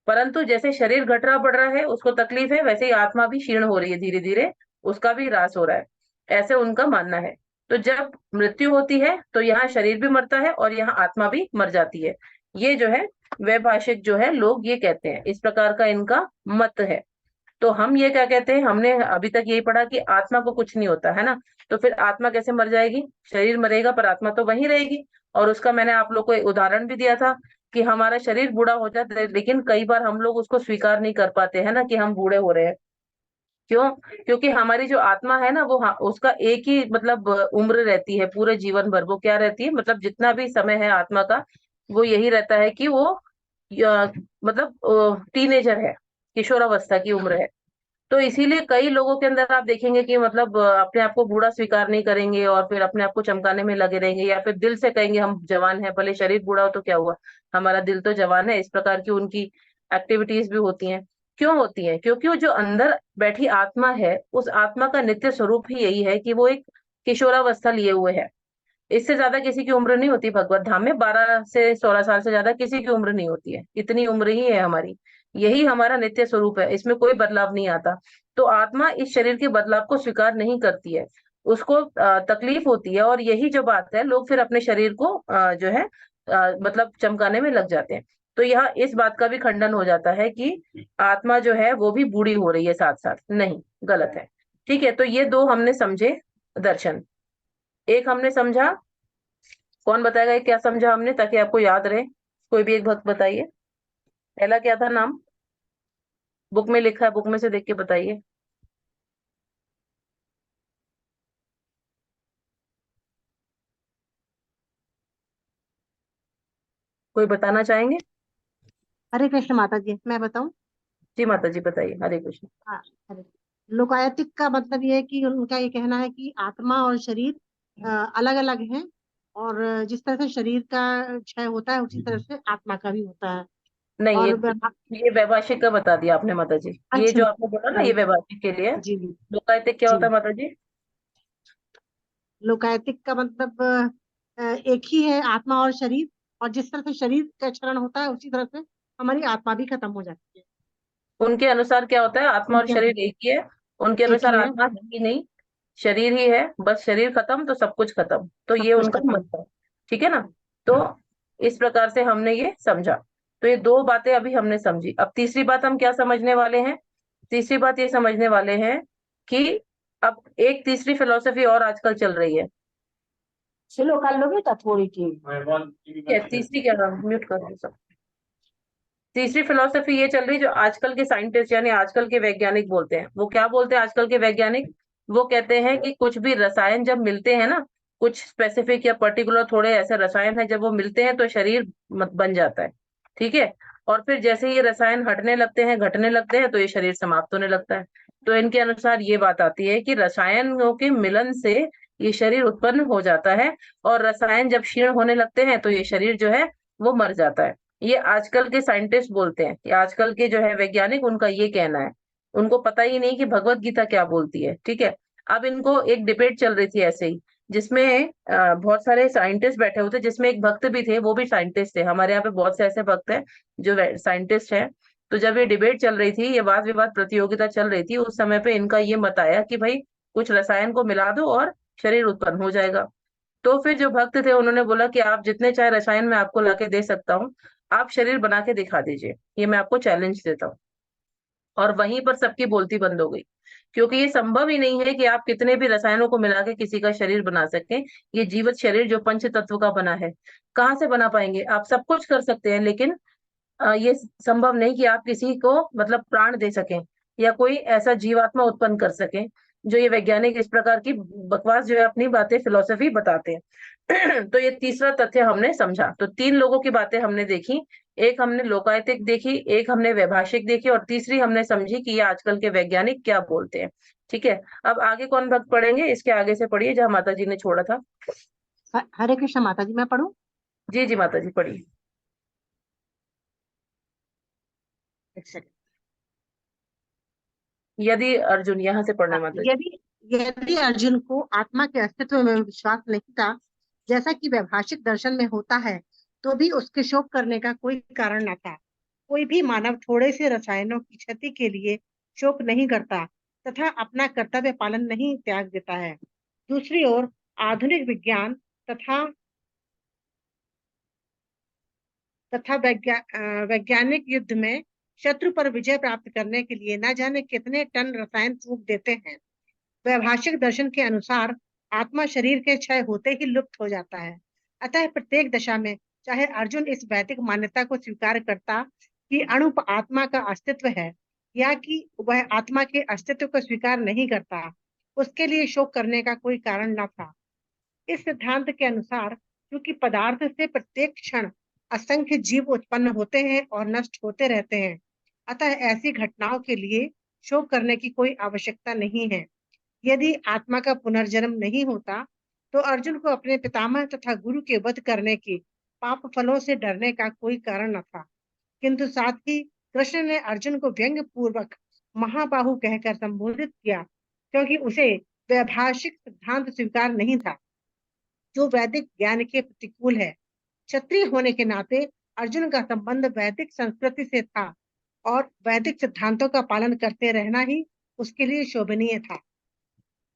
परंतु जैसे शरीर घट रहा बढ़ रहा है उसको तकलीफ है, वैसे ही आत्मा भी क्षीण हो रही है धीरे धीरे, उसका भी ह्रास हो रहा है, ऐसे उनका मानना है। तो जब मृत्यु होती है तो यहाँ शरीर भी मरता है और यहाँ आत्मा भी मर जाती है। ये जो है वैभाषिक जो है लोग ये कहते हैं, इस प्रकार का इनका मत है। तो हम ये क्या कहते हैं, हमने अभी तक यही पढ़ा कि आत्मा को कुछ नहीं होता है ना, तो फिर आत्मा कैसे मर जाएगी, शरीर मरेगा पर आत्मा तो वहीं रहेगी। और उसका मैंने आप लोग को एक उदाहरण भी दिया था कि हमारा शरीर बूढ़ा हो जाता है, लेकिन कई बार हम लोग उसको स्वीकार नहीं कर पाते हैं ना कि हम बूढ़े हो रहे हैं। क्यों? क्योंकि हमारी जो आत्मा है ना वो उसका एक ही मतलब उम्र रहती है पूरे जीवन भर। वो क्या रहती है, मतलब जितना भी समय है आत्मा का, वो यही रहता है कि वो मतलब टीनेजर है, किशोरावस्था की उम्र है। तो इसीलिए कई लोगों के अंदर आप देखेंगे कि मतलब अपने आप को बूढ़ा स्वीकार नहीं करेंगे और फिर अपने आप को चमकाने में लगे रहेंगे, या फिर दिल से कहेंगे हम जवान हैं, भले शरीर बूढ़ा हो तो क्या हुआ, हमारा दिल तो जवान है। इस प्रकार की उनकी एक्टिविटीज भी होती हैं। क्यों होती हैं? क्योंकि वो जो अंदर बैठी आत्मा है, उस आत्मा का नित्य स्वरूप ही यही है कि वो एक किशोरावस्था लिए हुए है। इससे ज्यादा किसी की उम्र नहीं होती भगवत धाम में, 12 से 16 साल से ज्यादा किसी की उम्र नहीं होती है, इतनी उम्र ही है हमारी। यही हमारा नित्य स्वरूप है, इसमें कोई बदलाव नहीं आता। तो आत्मा इस शरीर के बदलाव को स्वीकार नहीं करती है, उसको तकलीफ होती है। और यही जो बात है, लोग फिर अपने शरीर को जो है मतलब चमकाने में लग जाते हैं। तो यह इस बात का भी खंडन हो जाता है कि आत्मा जो है वो भी बूढ़ी हो रही है साथ साथ, नहीं, गलत है। ठीक है, तो ये दो हमने समझे दर्शन। एक हमने समझा, कौन बताएगा ये क्या समझा हमने, ताकि आपको याद रहे। कोई भी एक भक्त बताइए। पहला क्या था नाम? बुक में लिखा है, बुक में से देख के बताइए। कोई बताना चाहेंगे? हरे कृष्ण माता जी, मैं बताऊं? जी माता जी बताइए, हरे कृष्ण। हाँ, हरे। लोकायतिक का मतलब ये है कि उनका ये कहना है कि आत्मा और शरीर अलग अलग हैं, और जिस तरह से शरीर का क्षय होता है उसी तरह से आत्मा का भी होता है। नहीं, और ये वैभाषिक का बता दिया आपने माता जी। ये अच्छा, जो आपने बोला ना, ये वैभाषिक के लिए। जी जी लोकायतिक क्या होता जी। है माता जी? लोकायतिक का मतलब एक ही है, आत्मा और शरीर, और जिस तरह से शरीर का क्षरण होता है उसी तरह से हमारी आत्मा भी खत्म हो जाती है। उनके अनुसार क्या होता है, आत्मा और उनके शरीर एक ही है। उनके एक अनुसार ही है, आत्मा है ही नहीं, शरीर ही है, बस शरीर खत्म तो सब कुछ खत्म। तो सब ये कुछ उनका खत्म। मत है। ठीक है ना? तो इस प्रकार से हमने ये समझा। तो ये दो बातें अभी हमने समझी। अब तीसरी बात हम क्या समझने वाले हैं? तीसरी बात ये समझने वाले हैं कि अब एक तीसरी फिलोसफी और आजकल चल रही है। स्लो कर लोगे तो थोड़ी की। क्या तीसरी, क्या नाम, म्यूट कर दो सब। तीसरी फिलोसफी ये चल रही जो आजकल के साइंटिस्ट यानी आजकल के वैज्ञानिक बोलते हैं। वो क्या बोलते हैं आजकल के वैज्ञानिक? वो कहते हैं कि कुछ भी रसायन जब मिलते हैं ना, कुछ स्पेसिफिक या पर्टिकुलर थोड़े ऐसे रसायन है, जब वो मिलते हैं तो शरीर बन जाता है। ठीक है? और फिर जैसे ये रसायन हटने लगते हैं, घटने लगते हैं, तो ये शरीर समाप्त होने लगता है। तो इनके अनुसार ये बात आती है कि रसायनों के मिलन से ये शरीर उत्पन्न हो जाता है, और रसायन जब क्षीण होने लगते हैं तो ये शरीर जो है वो मर जाता है। ये आजकल के साइंटिस्ट बोलते हैं, कि आजकल के जो है वैज्ञानिक, उनका ये कहना है। उनको पता ही नहीं कि भगवत गीता क्या बोलती है। ठीक है? अब इनको एक डिबेट चल रही थी ऐसे ही, जिसमें बहुत सारे साइंटिस्ट बैठे हुए थे, जिसमें एक भक्त भी थे, वो भी साइंटिस्ट थे। हमारे यहाँ पे बहुत से ऐसे भक्त हैं जो साइंटिस्ट हैं। तो जब ये डिबेट चल रही थी, ये वाद विवाद प्रतियोगिता चल रही थी, उस समय पे इनका ये मत आया कि भाई कुछ रसायन को मिला दो और शरीर उत्पन्न हो जाएगा। तो फिर जो भक्त थे उन्होंने बोला कि आप जितने चाहे रसायन मैं आपको लाके दे सकता हूँ, आप शरीर बना के दिखा दीजिए, ये मैं आपको चैलेंज देता हूँ। और वहीं पर सबकी बोलती बंद हो गई, क्योंकि ये संभव ही नहीं है कि आप कितने भी रसायनों को मिला के किसी का शरीर बना सकें। ये जीवित शरीर जो पंच तत्व का बना है, कहाँ से बना पाएंगे? आप सब कुछ कर सकते हैं, लेकिन ये संभव नहीं कि आप किसी को मतलब प्राण दे सकें, या कोई ऐसा जीवात्मा उत्पन्न कर सकें। जो ये वैज्ञानिक इस प्रकार की बकवास जो है अपनी बातें फिलोसफी बताते हैं। तो ये तीसरा तथ्य हमने समझा। तो तीन लोगों की बातें हमने देखी। एक हमने लोकायतिक देखी, एक हमने वैभाषिक देखी, और तीसरी हमने समझी कि ये आजकल के वैज्ञानिक क्या बोलते हैं। ठीक है? अब आगे कौन भक्त पढ़ेंगे? इसके आगे से पढ़िए जहाँ माता जी ने छोड़ा था। हरे कृष्ण माता जी, मैं पढ़ूं? जी जी माता जी पढ़िए। एक सेकंड। यदि अर्जुन यहाँ से पढ़ना हाँ, है माता जी। यदि यदि अर्जुन को आत्मा के अस्तित्व में विश्वास नहीं था, जैसा कि वैभाषिक दर्शन में होता है, तो भी उसके शोक करने का कोई कारण न था। कोई भी मानव थोड़े से रसायनों की क्षति के लिए शोक नहीं करता तथा अपना कर्तव्य पालन नहीं त्याग देता है। दूसरी ओर आधुनिक विज्ञान तथा वैज्ञानिक युद्ध में शत्रु पर विजय प्राप्त करने के लिए न जाने कितने टन रसायन फूंक देते हैं। वैभाषिक दर्शन के अनुसार आत्मा शरीर के क्षय होते ही लुप्त हो जाता है। अतः प्रत्येक दशा में, चाहे अर्जुन इस वैदिक मान्यता को स्वीकार करता कि अणुप आत्मा का अस्तित्व है, या कि वह आत्मा के अस्तित्व को स्वीकार नहीं करता, उसके लिए शोक करने का कोई कारण न था। इस सिद्धांत के अनुसार क्योंकि पदार्थ से प्रत्येक क्षण असंख्य जीव उत्पन्न होते हैं और नष्ट होते रहते हैं, अतः ऐसी घटनाओं के लिए शोक करने की कोई आवश्यकता नहीं है। यदि आत्मा का पुनर्जन्म नहीं होता, तो अर्जुन को अपने पितामह तथा गुरु के वध करने के पाप फलों से डरने का कोई कारण न था। किंतु साथ ही कृष्ण ने अर्जुन को व्यंग्य पूर्वक महाबाहु कहकर संबोधित किया, क्योंकि उसे वैभाषिक सिद्धांत स्वीकार नहीं था, जो वैदिक ज्ञान के प्रतिकूल है। क्षत्रिय होने के नाते अर्जुन का संबंध वैदिक संस्कृति से था और वैदिक सिद्धांतों का पालन करते रहना ही उसके लिए शोभनीय था।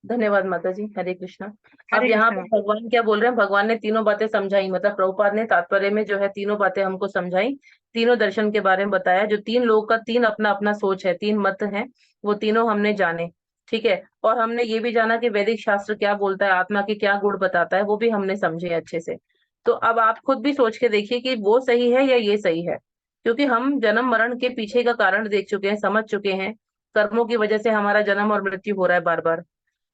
धन्यवाद माता जी। हरे कृष्णा। अब हरे यहाँ पर कृष्णा। भगवान क्या बोल रहे हैं, भगवान ने तीनों बातें समझाई, मतलब प्रभुपाद ने तात्पर्य में जो है तीनों बातें हमको समझाई, तीनों दर्शन के बारे में बताया, जो तीन लोगों का तीन अपना अपना सोच है, तीन मत हैं, वो तीनों हमने जाने। ठीक है। और हमने ये भी जाना कि वैदिक शास्त्र क्या बोलता है, आत्मा के क्या गुण बताता है, वो भी हमने समझे अच्छे से। तो अब आप खुद भी सोच के देखिए कि वो सही है या ये सही है, क्योंकि हम जन्म मरण के पीछे का कारण देख चुके हैं, समझ चुके हैं। कर्मों की वजह से हमारा जन्म और मृत्यु हो रहा है बार बार,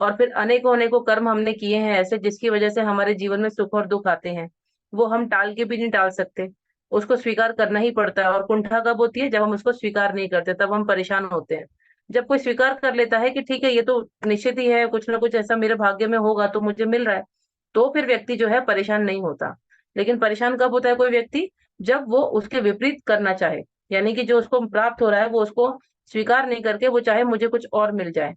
और फिर अनेकों अनेकों कर्म हमने किए हैं ऐसे, जिसकी वजह से हमारे जीवन में सुख और दुख आते हैं। वो हम टाल के भी नहीं टाल सकते, उसको स्वीकार करना ही पड़ता है। और कुंठा कब होती है, जब हम उसको स्वीकार नहीं करते, तब हम परेशान होते हैं। जब कोई स्वीकार कर लेता है कि ठीक है, ये तो निश्चित ही है, कुछ ना कुछ ऐसा मेरे भाग्य में होगा तो मुझे मिल रहा है, तो फिर व्यक्ति जो है परेशान नहीं होता। लेकिन परेशान कब होता है कोई व्यक्ति, जब वो उसके विपरीत करना चाहे, यानी कि जो उसको प्राप्त हो रहा है वो उसको स्वीकार नहीं करके वो चाहे मुझे कुछ और मिल जाए,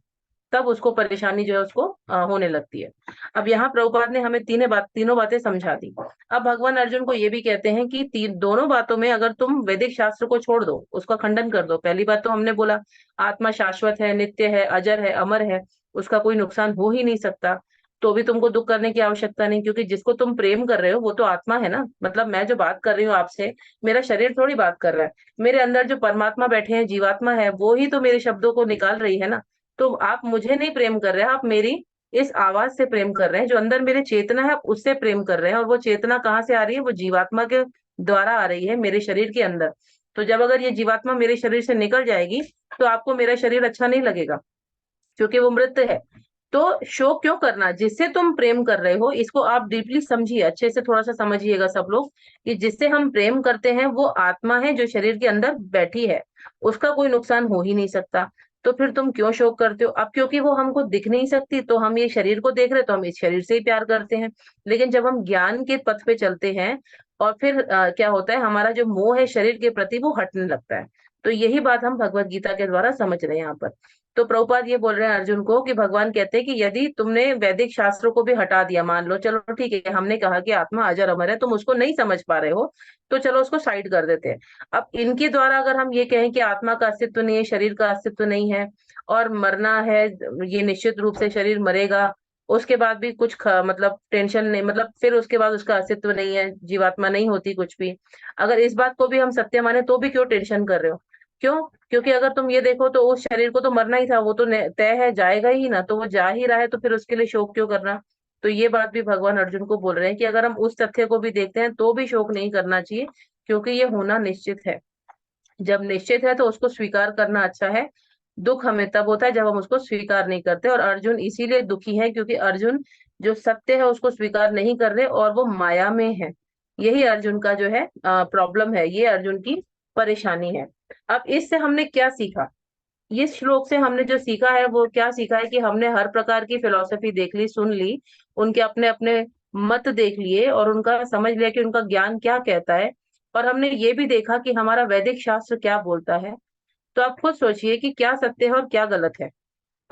तब उसको परेशानी जो है उसको होने लगती है। अब यहाँ प्रभुपाद ने हमें तीनों बातें समझा दी। अब भगवान अर्जुन को ये भी कहते हैं कि दोनों बातों में अगर तुम वैदिक शास्त्र को छोड़ दो, उसका खंडन कर दो। पहली बात तो हमने बोला, आत्मा शाश्वत है, नित्य है, अजर है, अमर है, उसका कोई नुकसान हो ही नहीं सकता, तो भी तुमको दुख करने की आवश्यकता नहीं, क्योंकि जिसको तुम प्रेम कर रहे हो वो तो आत्मा है ना। मतलब मैं जो बात कर रही हूँ आपसे, मेरा शरीर थोड़ी बात कर रहा है, मेरे अंदर जो परमात्मा बैठे हैं, जीवात्मा है, वो ही तो मेरे शब्दों को निकाल रही है ना। तो आप मुझे नहीं प्रेम कर रहे हैं, आप मेरी इस आवाज से प्रेम कर रहे हैं, जो अंदर मेरे चेतना है, आप उससे प्रेम कर रहे हैं। और वो चेतना कहाँ से आ रही है, वो जीवात्मा के द्वारा आ रही है मेरे शरीर के अंदर। तो जब अगर ये जीवात्मा मेरे शरीर से निकल जाएगी, तो आपको मेरा शरीर अच्छा नहीं लगेगा, क्योंकि वो मृत है। तो शोक क्यों करना, जिससे तुम प्रेम कर रहे हो, इसको आप डीपली समझिए, अच्छे से थोड़ा सा समझिएगा सब लोग, कि जिससे हम प्रेम करते हैं वो आत्मा है जो शरीर के अंदर बैठी है, उसका कोई नुकसान हो ही नहीं सकता। तो फिर तुम क्यों शोक करते हो? अब क्योंकि वो हमको दिख नहीं सकती, तो हम ये शरीर को देख रहे, तो हम इस शरीर से ही प्यार करते हैं। लेकिन जब हम ज्ञान के पथ पे चलते हैं, और फिर क्या होता है, हमारा जो मोह है शरीर के प्रति वो हटने लगता है। तो यही बात हम भगवत गीता के द्वारा समझ रहे हैं यहाँ पर। तो प्रभुपाद ये बोल रहे हैं अर्जुन को कि भगवान कहते हैं कि यदि तुमने वैदिक शास्त्रों को भी हटा दिया, मान लो चलो ठीक है, हमने कहा कि आत्मा अजर अमर है, तुम उसको नहीं समझ पा रहे हो, तो चलो उसको साइड कर देते हैं। अब इनके द्वारा अगर हम ये कहें कि आत्मा का अस्तित्व नहीं है, शरीर का अस्तित्व नहीं है, और मरना है, ये निश्चित रूप से शरीर मरेगा, उसके बाद भी कुछ मतलब टेंशन नहीं, मतलब फिर उसके बाद उसका अस्तित्व नहीं है, जीवात्मा नहीं होती कुछ भी, अगर इस बात को भी हम सत्य माने, तो भी क्यों टेंशन कर रहे हो? क्यों? क्योंकि अगर तुम ये देखो तो उस शरीर को तो मरना ही था, वो तो तय है, जाएगा ही ना, तो वो जा ही रहा है, तो फिर उसके लिए शोक क्यों करना? तो ये बात भी भगवान अर्जुन को बोल रहे हैं कि अगर हम उस तथ्य को भी देखते हैं तो भी शोक नहीं करना चाहिए, क्योंकि ये होना निश्चित है। जब निश्चित है तो उसको स्वीकार करना अच्छा है। दुख हमें तब होता है जब हम उसको स्वीकार नहीं करते, और अर्जुन इसीलिए दुखी है क्योंकि अर्जुन जो सत्य है उसको स्वीकार नहीं कर रहे, और वो माया में है। यही अर्जुन का जो है प्रॉब्लम है, ये अर्जुन की परेशानी है। अब इससे हमने क्या सीखा? इस श्लोक से हमने जो सीखा है वो क्या सीखा है, कि हमने हर प्रकार की फिलॉसफी देख ली, सुन ली, उनके अपने अपने मत देख लिए, और उनका समझ लिया कि उनका ज्ञान क्या कहता है। और हमने ये भी देखा कि हमारा वैदिक शास्त्र क्या बोलता है। तो आप खुद सोचिए कि क्या सत्य है और क्या गलत है।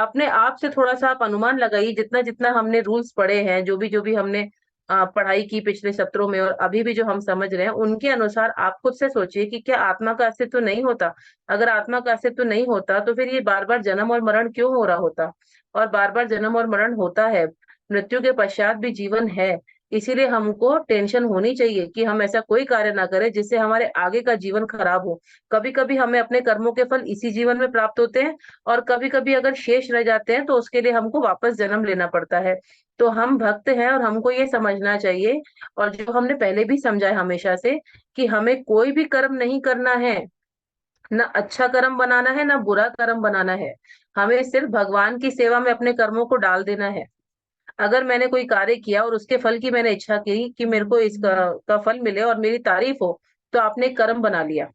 अपने आप से थोड़ा सा आप अनुमान लगाइए, जितना जितना हमने रूल्स पढ़े हैं, जो भी हमने पढ़ाई की पिछले सत्रों में और अभी भी जो हम समझ रहे हैं, उनके अनुसार आप खुद से सोचिए कि क्या आत्मा का अस्तित्व नहीं होता। अगर आत्मा का अस्तित्व नहीं होता तो फिर ये बार बार जन्म और मरण क्यों हो रहा होता। और बार बार जन्म और मरण होता है, मृत्यु के पश्चात भी जीवन है। इसीलिए हमको टेंशन होनी चाहिए कि हम ऐसा कोई कार्य ना करें जिससे हमारे आगे का जीवन खराब हो। कभी कभी हमें अपने कर्मों के फल इसी जीवन में प्राप्त होते हैं, और कभी कभी अगर शेष रह जाते हैं तो उसके लिए हमको वापस जन्म लेना पड़ता है। तो हम भक्त हैं और हमको ये समझना चाहिए, और जो हमने पहले भी समझा है हमेशा से, कि हमें कोई भी कर्म नहीं करना है, ना अच्छा कर्म बनाना है ना बुरा कर्म बनाना है। हमें सिर्फ भगवान की सेवा में अपने कर्मों को डाल देना है। अगर मैंने कोई कार्य किया और उसके फल की मैंने इच्छा की कि मेरे को इसका का फल मिले और मेरी तारीफ हो, तो आपने कर्म बना लिया।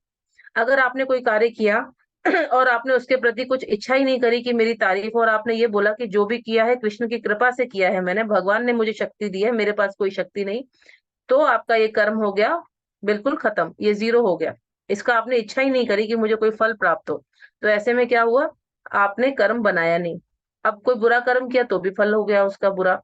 अगर आपने कोई कार्य किया और आपने उसके प्रति कुछ इच्छा ही नहीं करी कि मेरी तारीफ हो, और आपने ये बोला कि जो भी किया है कृष्ण की कृपा से किया है, मैंने, भगवान ने मुझे शक्ति दी है, मेरे पास कोई शक्ति नहीं, तो आपका ये कर्म हो गया बिल्कुल खत्म, ये जीरो हो गया। इसका आपने इच्छा ही नहीं करी कि मुझे कोई फल प्राप्त हो। तो ऐसे में क्या हुआ, आपने कर्म बनाया नहीं। अब कोई बुरा कर्म किया तो भी फल हो गया उसका बुरा।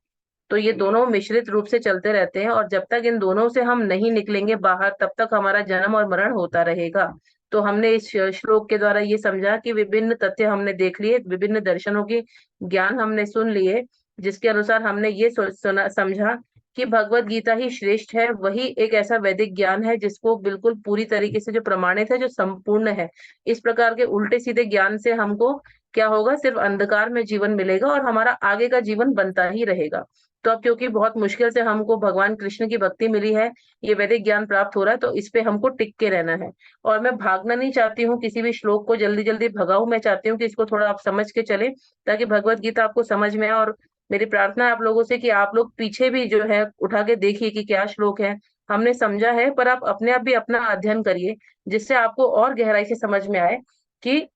तो ये दोनों मिश्रित रूप से चलते रहते हैं, और जब तक इन दोनों से हम नहीं निकलेंगे बाहर, तब तक हमारा जन्म और मरण होता रहेगा। तो हमने इस श्लोक के द्वारा ये समझा कि विभिन्न तथ्य हमने देख लिए, विभिन्न दर्शनों की ज्ञान हमने सुन लिए, जिसके अनुसार हमने ये सुना समझा कि भगवत गीता ही श्रेष्ठ है। वही एक ऐसा वैदिक ज्ञान है जिसको बिल्कुल पूरी तरीके से जो प्रमाणित है, जो संपूर्ण है। इस प्रकार के उल्टे सीधे ज्ञान से हमको क्या होगा, सिर्फ अंधकार में जीवन मिलेगा और हमारा आगे का जीवन बनता ही रहेगा। तो अब क्योंकि बहुत मुश्किल से हमको भगवान कृष्ण की भक्ति मिली है, ये वैदिक ज्ञान प्राप्त हो रहा है, तो इस पे हमको टिक के रहना है। और मैं भागना नहीं चाहती हूँ, किसी भी श्लोक को जल्दी जल्दी भगाऊं, मैं चाहती हूँ कि इसको थोड़ा आप समझ के चले, ताकि भगवत गीता आपको समझ में आए। और मेरी प्रार्थना है आप लोगों से कि आप लोग पीछे भी जो है उठा के देखिए कि क्या श्लोक है। हमने समझा है, पर आप अपने आप भी अपना अध्ययन करिए, जिससे आपको और गहराई से समझ में आए कि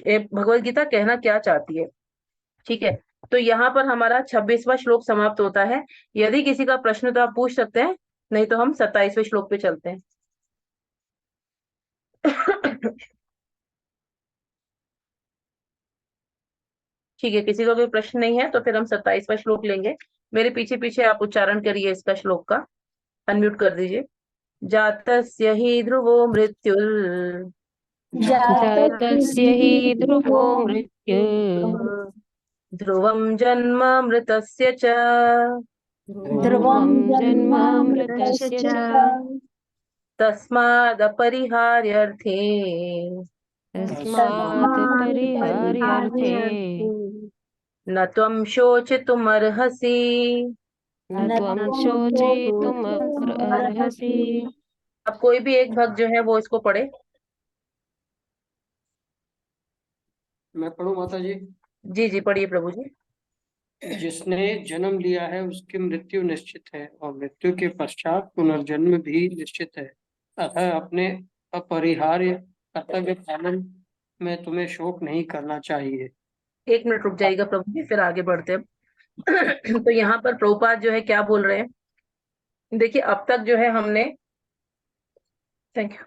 भगवत गीता कहना क्या चाहती है। ठीक है, तो यहाँ पर हमारा 26वां श्लोक समाप्त होता है। यदि किसी का प्रश्न तो आप पूछ सकते हैं, नहीं तो हम 27वें श्लोक पे चलते हैं। ठीक है, किसी का कोई प्रश्न नहीं है तो फिर हम 27वां श्लोक लेंगे। मेरे पीछे पीछे आप उच्चारण करिए इसका श्लोक का। अनम्यूट कर दीजिए। जातस्य हि ध्रुवो मृत्युर् जातस्य हि ध्रुवो मृत्युः ध्रुवं जन्म मृतस्य च ध्रुवं जन्मामृतस्य च तस्मादपरिहार्यर्थे तस्मात् परिहार्यार्थे न त्वं शोचितुमर्हसि। न त्वं शोचितुमर्हसि। अब कोई भी एक भक्त जो है वो इसको पढ़े। मैं पढ़ूं माता जी? जी जी, पढ़िए प्रभु जी। जिसने जन्म लिया है उसकी मृत्यु निश्चित है, और मृत्यु के पश्चात पुनर्जन्म भी निश्चित है। अतः अपने अपरिहार्य कर्तव्य पालन में तुम्हें शोक नहीं करना चाहिए। एक मिनट रुक जाइएगा प्रभु जी, फिर आगे बढ़ते हैं। तो यहाँ पर प्रभुपाद जो है क्या बोल रहे हैं, देखिए अब तक जो है हमने, थैंक यू,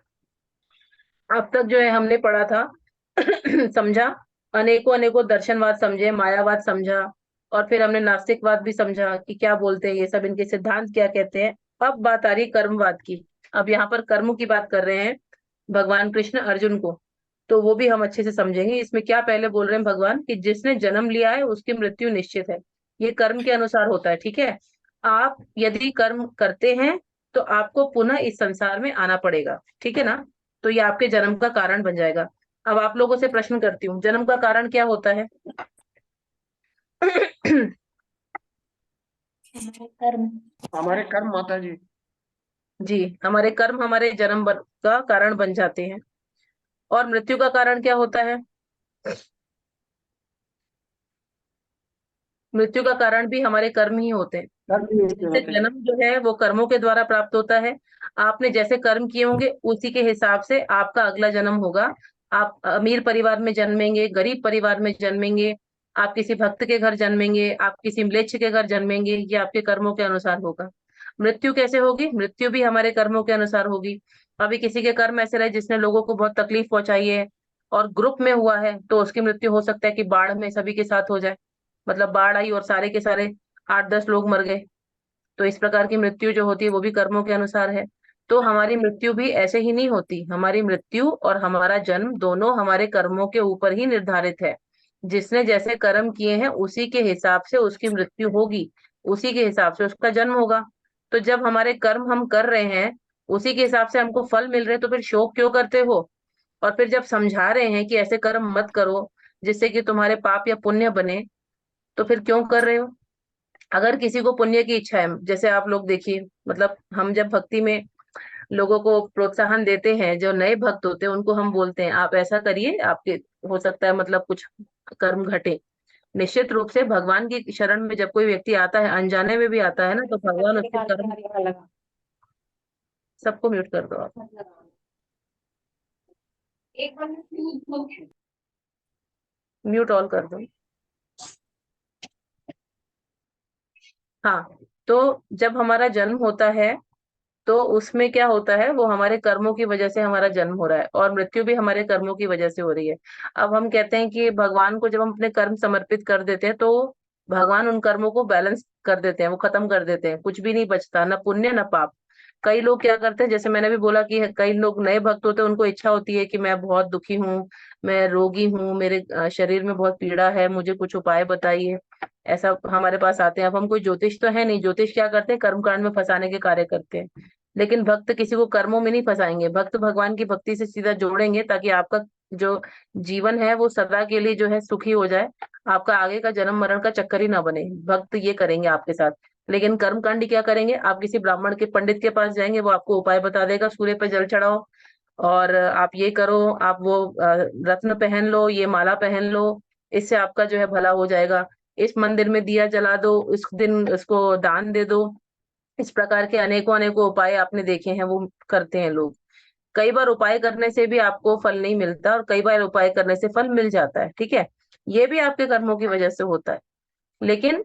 अब तक जो है हमने पढ़ा था, समझा, अनेकों अनेकों दर्शनवाद समझे, मायावाद समझा, और फिर हमने नास्तिकवाद भी समझा कि क्या बोलते हैं ये सब, इनके सिद्धांत क्या कहते हैं। अब बात आ रही कर्मवाद की। अब यहाँ पर कर्म की बात कर रहे हैं भगवान कृष्ण अर्जुन को, तो वो भी हम अच्छे से समझेंगे। इसमें क्या पहले बोल रहे हैं भगवान कि जिसने जन्म लिया है उसकी मृत्यु निश्चित है, ये कर्म के अनुसार होता है। ठीक है, आप यदि कर्म करते हैं तो आपको पुनः इस संसार में आना पड़ेगा, ठीक है ना। तो ये आपके जन्म का कारण बन जाएगा। अब आप लोगों से प्रश्न करती हूँ, जन्म का कारण क्या होता है? कर्म, हमारे कर्म माता जी। जी, हमारे कर्म हमारे का कारण बन जाते हैं। और मृत्यु का कारण क्या होता है? मृत्यु का कारण भी हमारे कर्म ही होते हैं। जैसे जन्म जो है वो कर्मों के द्वारा प्राप्त होता है। आपने जैसे कर्म किए होंगे उसी के हिसाब से आपका अगला जन्म होगा। आप अमीर परिवार में जन्मेंगे, गरीब परिवार में जन्मेंगे, आप किसी भक्त के घर जन्मेंगे, आप किसी म्लेच्छ के घर जन्मेंगे, ये आपके कर्मों के अनुसार होगा। मृत्यु कैसे होगी? मृत्यु भी हमारे कर्मों के अनुसार होगी। अभी किसी के कर्म ऐसे रहे जिसने लोगों को बहुत तकलीफ पहुंचाई है, और ग्रुप में हुआ है तो उसकी मृत्यु हो सकता है कि बाढ़ में सभी के साथ हो जाए, मतलब बाढ़ आई और सारे के सारे 8-10 लोग मर गए। तो इस प्रकार की मृत्यु जो होती है वो भी कर्मों के अनुसार है। तो हमारी मृत्यु भी ऐसे ही नहीं होती, हमारी मृत्यु और हमारा जन्म दोनों हमारे कर्मों के ऊपर ही निर्धारित है। जिसने जैसे कर्म किए हैं उसी के हिसाब से उसकी मृत्यु होगी, उसी के हिसाब से उसका जन्म होगा। तो जब हमारे कर्म हम कर रहे हैं उसी के हिसाब से हमको फल मिल रहे हैं, तो फिर शोक क्यों करते हो? और फिर जब समझा रहे हैं कि ऐसे कर्म मत करो जिससे कि तुम्हारे पाप या पुण्य बने, तो फिर क्यों कर रहे हो? अगर किसी को पुण्य की इच्छा है, जैसे आप लोग देखिए, मतलब हम जब भक्ति में लोगों को प्रोत्साहन देते हैं, जो नए भक्त होते हैं उनको हम बोलते हैं आप ऐसा करिए, आपके हो सकता है मतलब कुछ कर्म घटे। निश्चित रूप से भगवान की शरण में जब कोई व्यक्ति आता है, अनजाने में भी आता है ना, तो भगवान उसके कर्म। सबको म्यूट कर दो आप। म्यूट ऑल कर दो। हाँ, तो जब हमारा जन्म होता है तो उसमें क्या होता है, वो हमारे कर्मों की वजह से हमारा जन्म हो रहा है, और मृत्यु भी हमारे कर्मों की वजह से हो रही है। अब हम कहते हैं कि भगवान को जब हम अपने कर्म समर्पित कर देते हैं तो भगवान उन कर्मों को बैलेंस कर देते हैं, वो खत्म कर देते हैं, कुछ भी नहीं बचता, ना पुण्य ना पाप। कई लोग क्या करते हैं, जैसे मैंने भी बोला कि कई लोग नए भक्त होते हैं, उनको इच्छा होती है कि मैं बहुत दुखी हूँ, मैं रोगी हूँ, मेरे शरीर में बहुत पीड़ा है, मुझे कुछ उपाय बताइए। ऐसा हमारे पास आते हैं। अब हम कोई ज्योतिष तो है नहीं, ज्योतिष क्या करते हैं, कर्म कांड में फंसाने के कार्य करते हैं। लेकिन भक्त किसी को कर्मों में नहीं फंसाएंगे, भक्त भगवान की भक्ति से सीधा जोड़ेंगे, ताकि आपका जो जीवन है वो सदा के लिए जो है सुखी हो जाए, आपका आगे का जन्म मरण का चक्कर ही ना बने। भक्त ये करेंगे आपके साथ। लेकिन कर्मकांडी क्या करेंगे, आप किसी ब्राह्मण के पंडित के पास जाएंगे, वो आपको उपाय बता देगा, सूर्य पे जल चढ़ाओ और आप ये करो, आप वो रत्न पहन लो, ये माला पहन लो, इससे आपका जो है भला हो जाएगा। इस मंदिर में दिया जला दो, इस दिन उसको दान दे दो। इस प्रकार के अनेकों अनेकों उपाय आपने देखे हैं, वो करते हैं लोग। कई बार उपाय करने से भी आपको फल नहीं मिलता, और कई बार उपाय करने से फल मिल जाता है, ठीक है। ये भी आपके कर्मों की वजह से होता है। लेकिन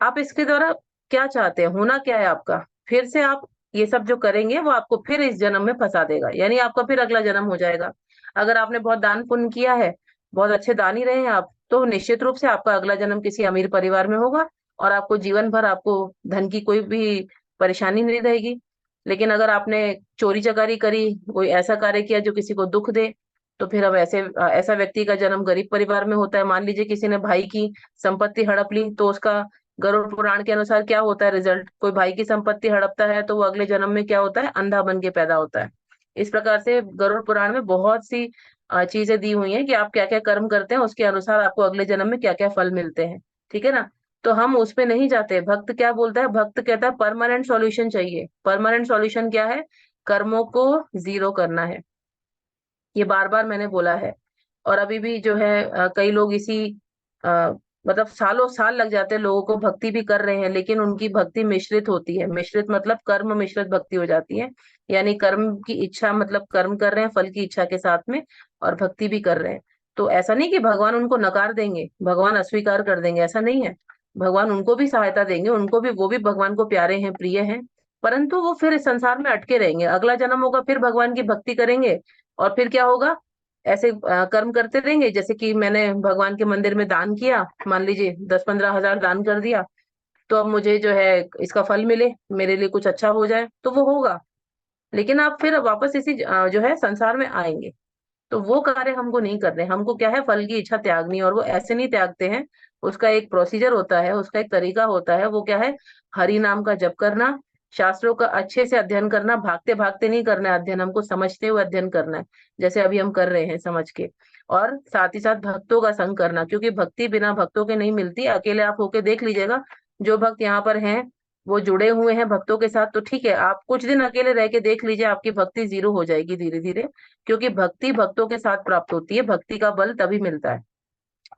आप इसके द्वारा क्या चाहते हैं, होना क्या है आपका? फिर से आप ये सब जो करेंगे वो आपको फिर इस जन्म में फंसा देगा, यानी आपका फिर अगला जन्म हो जाएगा। अगर आपने बहुत दान पुण्य किया है, बहुत अच्छे दानी रहे हैं आप, तो निश्चित रूप से आपका अगला जन्म किसी अमीर परिवार में होगा, और आपको जीवन भर आपको धन की कोई भी परेशानी नहीं रहेगी। लेकिन अगर आपने चोरी चकारी करी, कोई ऐसा कार्य किया जो किसी को दुख दे, तो फिर अब ऐसा व्यक्ति का जन्म गरीब परिवार में होता है। मान लीजिए किसी ने भाई की संपत्ति हड़प ली, तो उसका गरुड़ पुराण के अनुसार क्या होता है रिजल्ट? कोई भाई की संपत्ति हड़पता है तो वो अगले जन्म में क्या होता है, अंधा बन के पैदा होता है। इस प्रकार से गरुड़ पुराण में बहुत सी चीजें दी हुई हैं कि आप क्या क्या कर्म करते हैं उसके अनुसार आपको अगले जन्म में क्या क्या फल मिलते हैं, ठीक है ना। तो हम उस पे नहीं जाते। भक्त क्या बोलता है, भक्त कहता है परमानेंट सॉल्यूशन चाहिए। परमानेंट सॉल्यूशन क्या है? कर्मों को जीरो करना है। ये बार बार मैंने बोला है। और अभी भी जो है कई लोग इसी अ, मतलब सालों साल लग जाते हैं लोगों को, भक्ति भी कर रहे हैं, लेकिन उनकी भक्ति मिश्रित होती है। मिश्रित मतलब कर्म मिश्रित भक्ति हो जाती है, यानी कर्म की इच्छा, मतलब कर्म कर रहे हैं फल की इच्छा के साथ में, और भक्ति भी कर रहे हैं। तो ऐसा नहीं कि भगवान उनको नकार देंगे, भगवान अस्वीकार कर देंगे, ऐसा नहीं है। भगवान उनको भी सहायता देंगे, उनको भी, वो भी भगवान को प्यारे हैं, प्रिय हैं। परंतु वो फिर इस संसार में अटके रहेंगे, अगला जन्म होगा फिर भगवान की भक्ति करेंगे, और फिर क्या होगा, ऐसे कर्म करते रहेंगे। जैसे कि मैंने भगवान के मंदिर में दान किया, मान लीजिए 10-15 हजार दान कर दिया, तो अब मुझे जो है इसका फल मिले, मेरे लिए कुछ अच्छा हो जाए, तो वो होगा। लेकिन आप फिर वापस इसी जो है संसार में आएंगे। तो वो कार्य हमको नहीं करने, हमको क्या है, फल की इच्छा त्यागनी। और वो ऐसे नहीं त्यागते हैं, उसका एक प्रोसीजर होता है, उसका एक तरीका होता है। वो क्या है, हरि नाम का जप करना, शास्त्रों का अच्छे से अध्ययन करना, भागते भागते नहीं करना है अध्ययन, हमको समझते हुए अध्ययन करना है, जैसे अभी हम कर रहे हैं समझ के। और साथ ही साथ भक्तों का संग करना, क्योंकि भक्ति बिना भक्तों के नहीं मिलती। अकेले आप होके देख लीजिएगा, जो भक्त यहाँ पर हैं वो जुड़े हुए हैं भक्तों के साथ, तो ठीक है, आप कुछ दिन अकेले रह के देख लीजिए, आपकी भक्ति जीरो हो जाएगी धीरे धीरे। क्योंकि भक्ति भक्तों के साथ प्राप्त होती है, भक्ति का बल तभी मिलता है।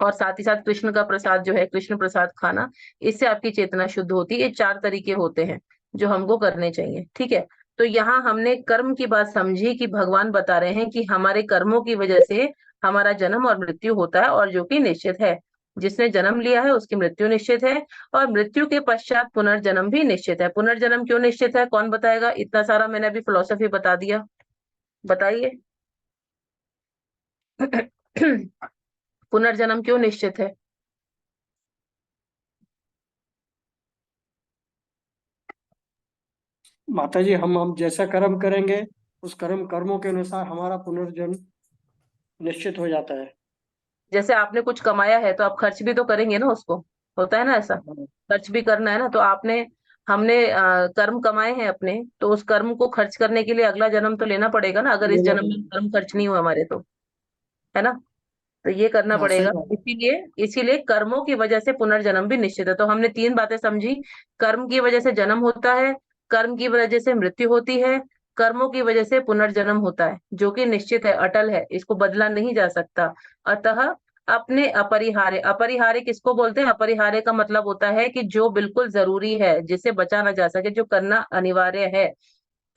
और साथ ही साथ कृष्ण का प्रसाद जो है, कृष्ण प्रसाद खाना, इससे आपकी चेतना शुद्ध होती है। ये 4 तरीके होते हैं जो हमको करने चाहिए, ठीक है। तो यहाँ हमने कर्म की बात समझी कि भगवान बता रहे हैं कि हमारे कर्मों की वजह से हमारा जन्म और मृत्यु होता है, और जो कि निश्चित है। जिसने जन्म लिया है उसकी मृत्यु निश्चित है, और मृत्यु के पश्चात पुनर्जन्म भी निश्चित है। पुनर्जन्म क्यों निश्चित है, कौन बताएगा? इतना सारा मैंने अभी फिलोसफी बता दिया, बताइए। पुनर्जन्म क्यों निश्चित है? माता जी, हम जैसा कर्म करेंगे उस कर्मों के अनुसार हमारा पुनर्जन्म निश्चित हो जाता है। जैसे आपने कुछ कमाया है तो आप खर्च भी तो करेंगे ना उसको, होता है ना ऐसा, खर्च भी करना है ना। तो आपने हमने कर्म कमाए हैं अपने, तो उस कर्म को खर्च करने के लिए अगला जन्म तो लेना पड़ेगा ना, अगर इस लेना जन्म में पड़ेगा। कर्म खर्च नहीं हुए हमारे तो, है ना। तो ये करना हाँ, सही पड़ेगा। बात। इसीलिए इसीलिए कर्मों की वजह से पुनर्जन्म भी निश्चित है। तो हमने तीन बातें समझी। कर्म की वजह से जन्म होता है, कर्म की वजह से मृत्यु होती है, कर्मों की वजह से पुनर्जन्म होता है, जो कि निश्चित है, अटल है, इसको बदला नहीं जा सकता। अतः अपने अपरिहार्य, अपरिहार्य किसको बोलते हैं? अपरिहार्य का मतलब होता है कि जो बिल्कुल जरूरी है, जिसे बचा ना जा सके, जो करना अनिवार्य है।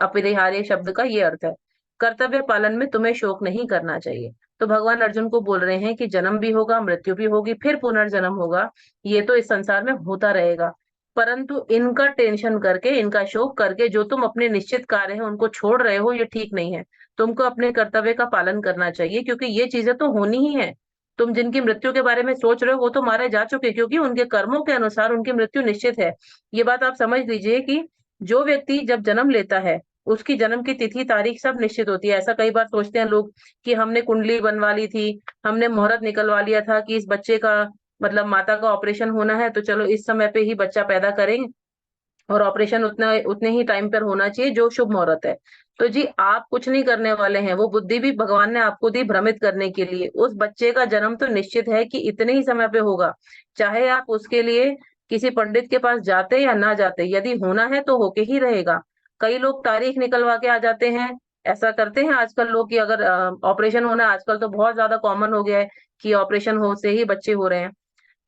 अपरिहार्य शब्द का ये अर्थ है। कर्तव्य पालन में तुम्हें शोक नहीं करना चाहिए। तो भगवान अर्जुन को बोल रहे हैं कि जन्म भी होगा, मृत्यु भी होगी, फिर पुनर्जन्म होगा। ये तो इस संसार में होता रहेगा, परंतु इनका टेंशन करके, इनका शोक करके जो तुम अपने निश्चित कार्य है उनको छोड़ रहे हो, ये ठीक नहीं है। तुमको अपने कर्तव्य का पालन करना चाहिए, क्योंकि ये चीजें तो होनी ही है। तुम जिनकी मृत्यु के बारे में सोच रहे हो वो तो मारे जा चुके, क्योंकि उनके कर्मों के अनुसार उनकी मृत्यु निश्चित है। ये बात आप समझ लीजिए कि जो व्यक्ति जब जन्म लेता है, उसकी जन्म की तिथि तारीख सब निश्चित होती है। ऐसा कई बार सोचते हैं लोग कि हमने कुंडली बनवा ली थी, हमने मुहूर्त निकलवा लिया था कि इस बच्चे का, मतलब माता का ऑपरेशन होना है, तो चलो इस समय पे ही बच्चा पैदा करेंगे, और ऑपरेशन उतना उतने ही टाइम पर होना चाहिए जो शुभ मुहूर्त है। तो जी आप कुछ नहीं करने वाले हैं, वो बुद्धि भी भगवान ने आपको दी भ्रमित करने के लिए। उस बच्चे का जन्म तो निश्चित है कि इतने ही समय पे होगा, चाहे आप उसके लिए किसी पंडित के पास जाते या ना जाते, यदि होना है तो होके ही रहेगा। कई लोग तारीख निकलवा के आ जाते हैं, ऐसा करते हैं आजकल लोग कि अगर ऑपरेशन होना है, आजकल तो बहुत ज्यादा कॉमन हो गया है कि ऑपरेशन हो से ही बच्चे हो रहे हैं,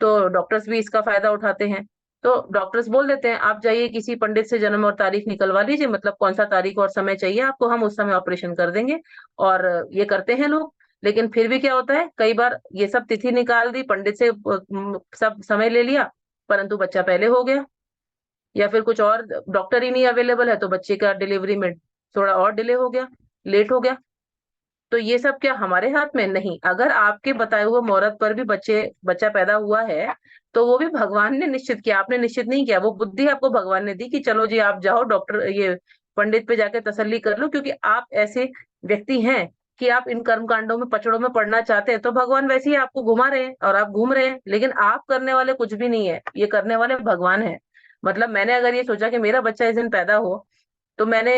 तो डॉक्टर्स भी इसका फायदा उठाते हैं। तो डॉक्टर्स बोल देते हैं आप जाइए किसी पंडित से जन्म और तारीख निकलवा लीजिए, मतलब कौन सा तारीख और समय चाहिए आपको, हम उस समय ऑपरेशन कर देंगे। और ये करते हैं लोग। लेकिन फिर भी क्या होता है, कई बार ये सब तिथि निकाल दी, पंडित से सब समय ले लिया, परंतु बच्चा पहले हो गया, या फिर कुछ और डॉक्टर ही नहीं अवेलेबल है, तो बच्चे का डिलीवरी में थोड़ा और डिले हो गया, लेट हो गया। तो ये सब क्या हमारे हाथ में? नहीं। अगर आपके बताए हुए मुहूर्त पर भी बच्चा पैदा हुआ है, तो वो भी भगवान ने निश्चित किया, आपने निश्चित नहीं किया। वो बुद्धि आपको भगवान ने दी कि चलो जी आप जाओ डॉक्टर, ये पंडित पे जाके तसल्ली कर लो, क्योंकि आप ऐसे व्यक्ति हैं कि आप इन कर्म कांडों में, पचड़ों में पड़ना चाहते हैं। तो भगवान वैसे ही आपको घुमा रहे हैं और आप घूम रहे हैं, लेकिन आप करने वाले कुछ भी नहीं है, ये करने वाले भगवान है। मतलब मैंने अगर ये सोचा कि मेरा बच्चा इस दिन पैदा हो, तो मैंने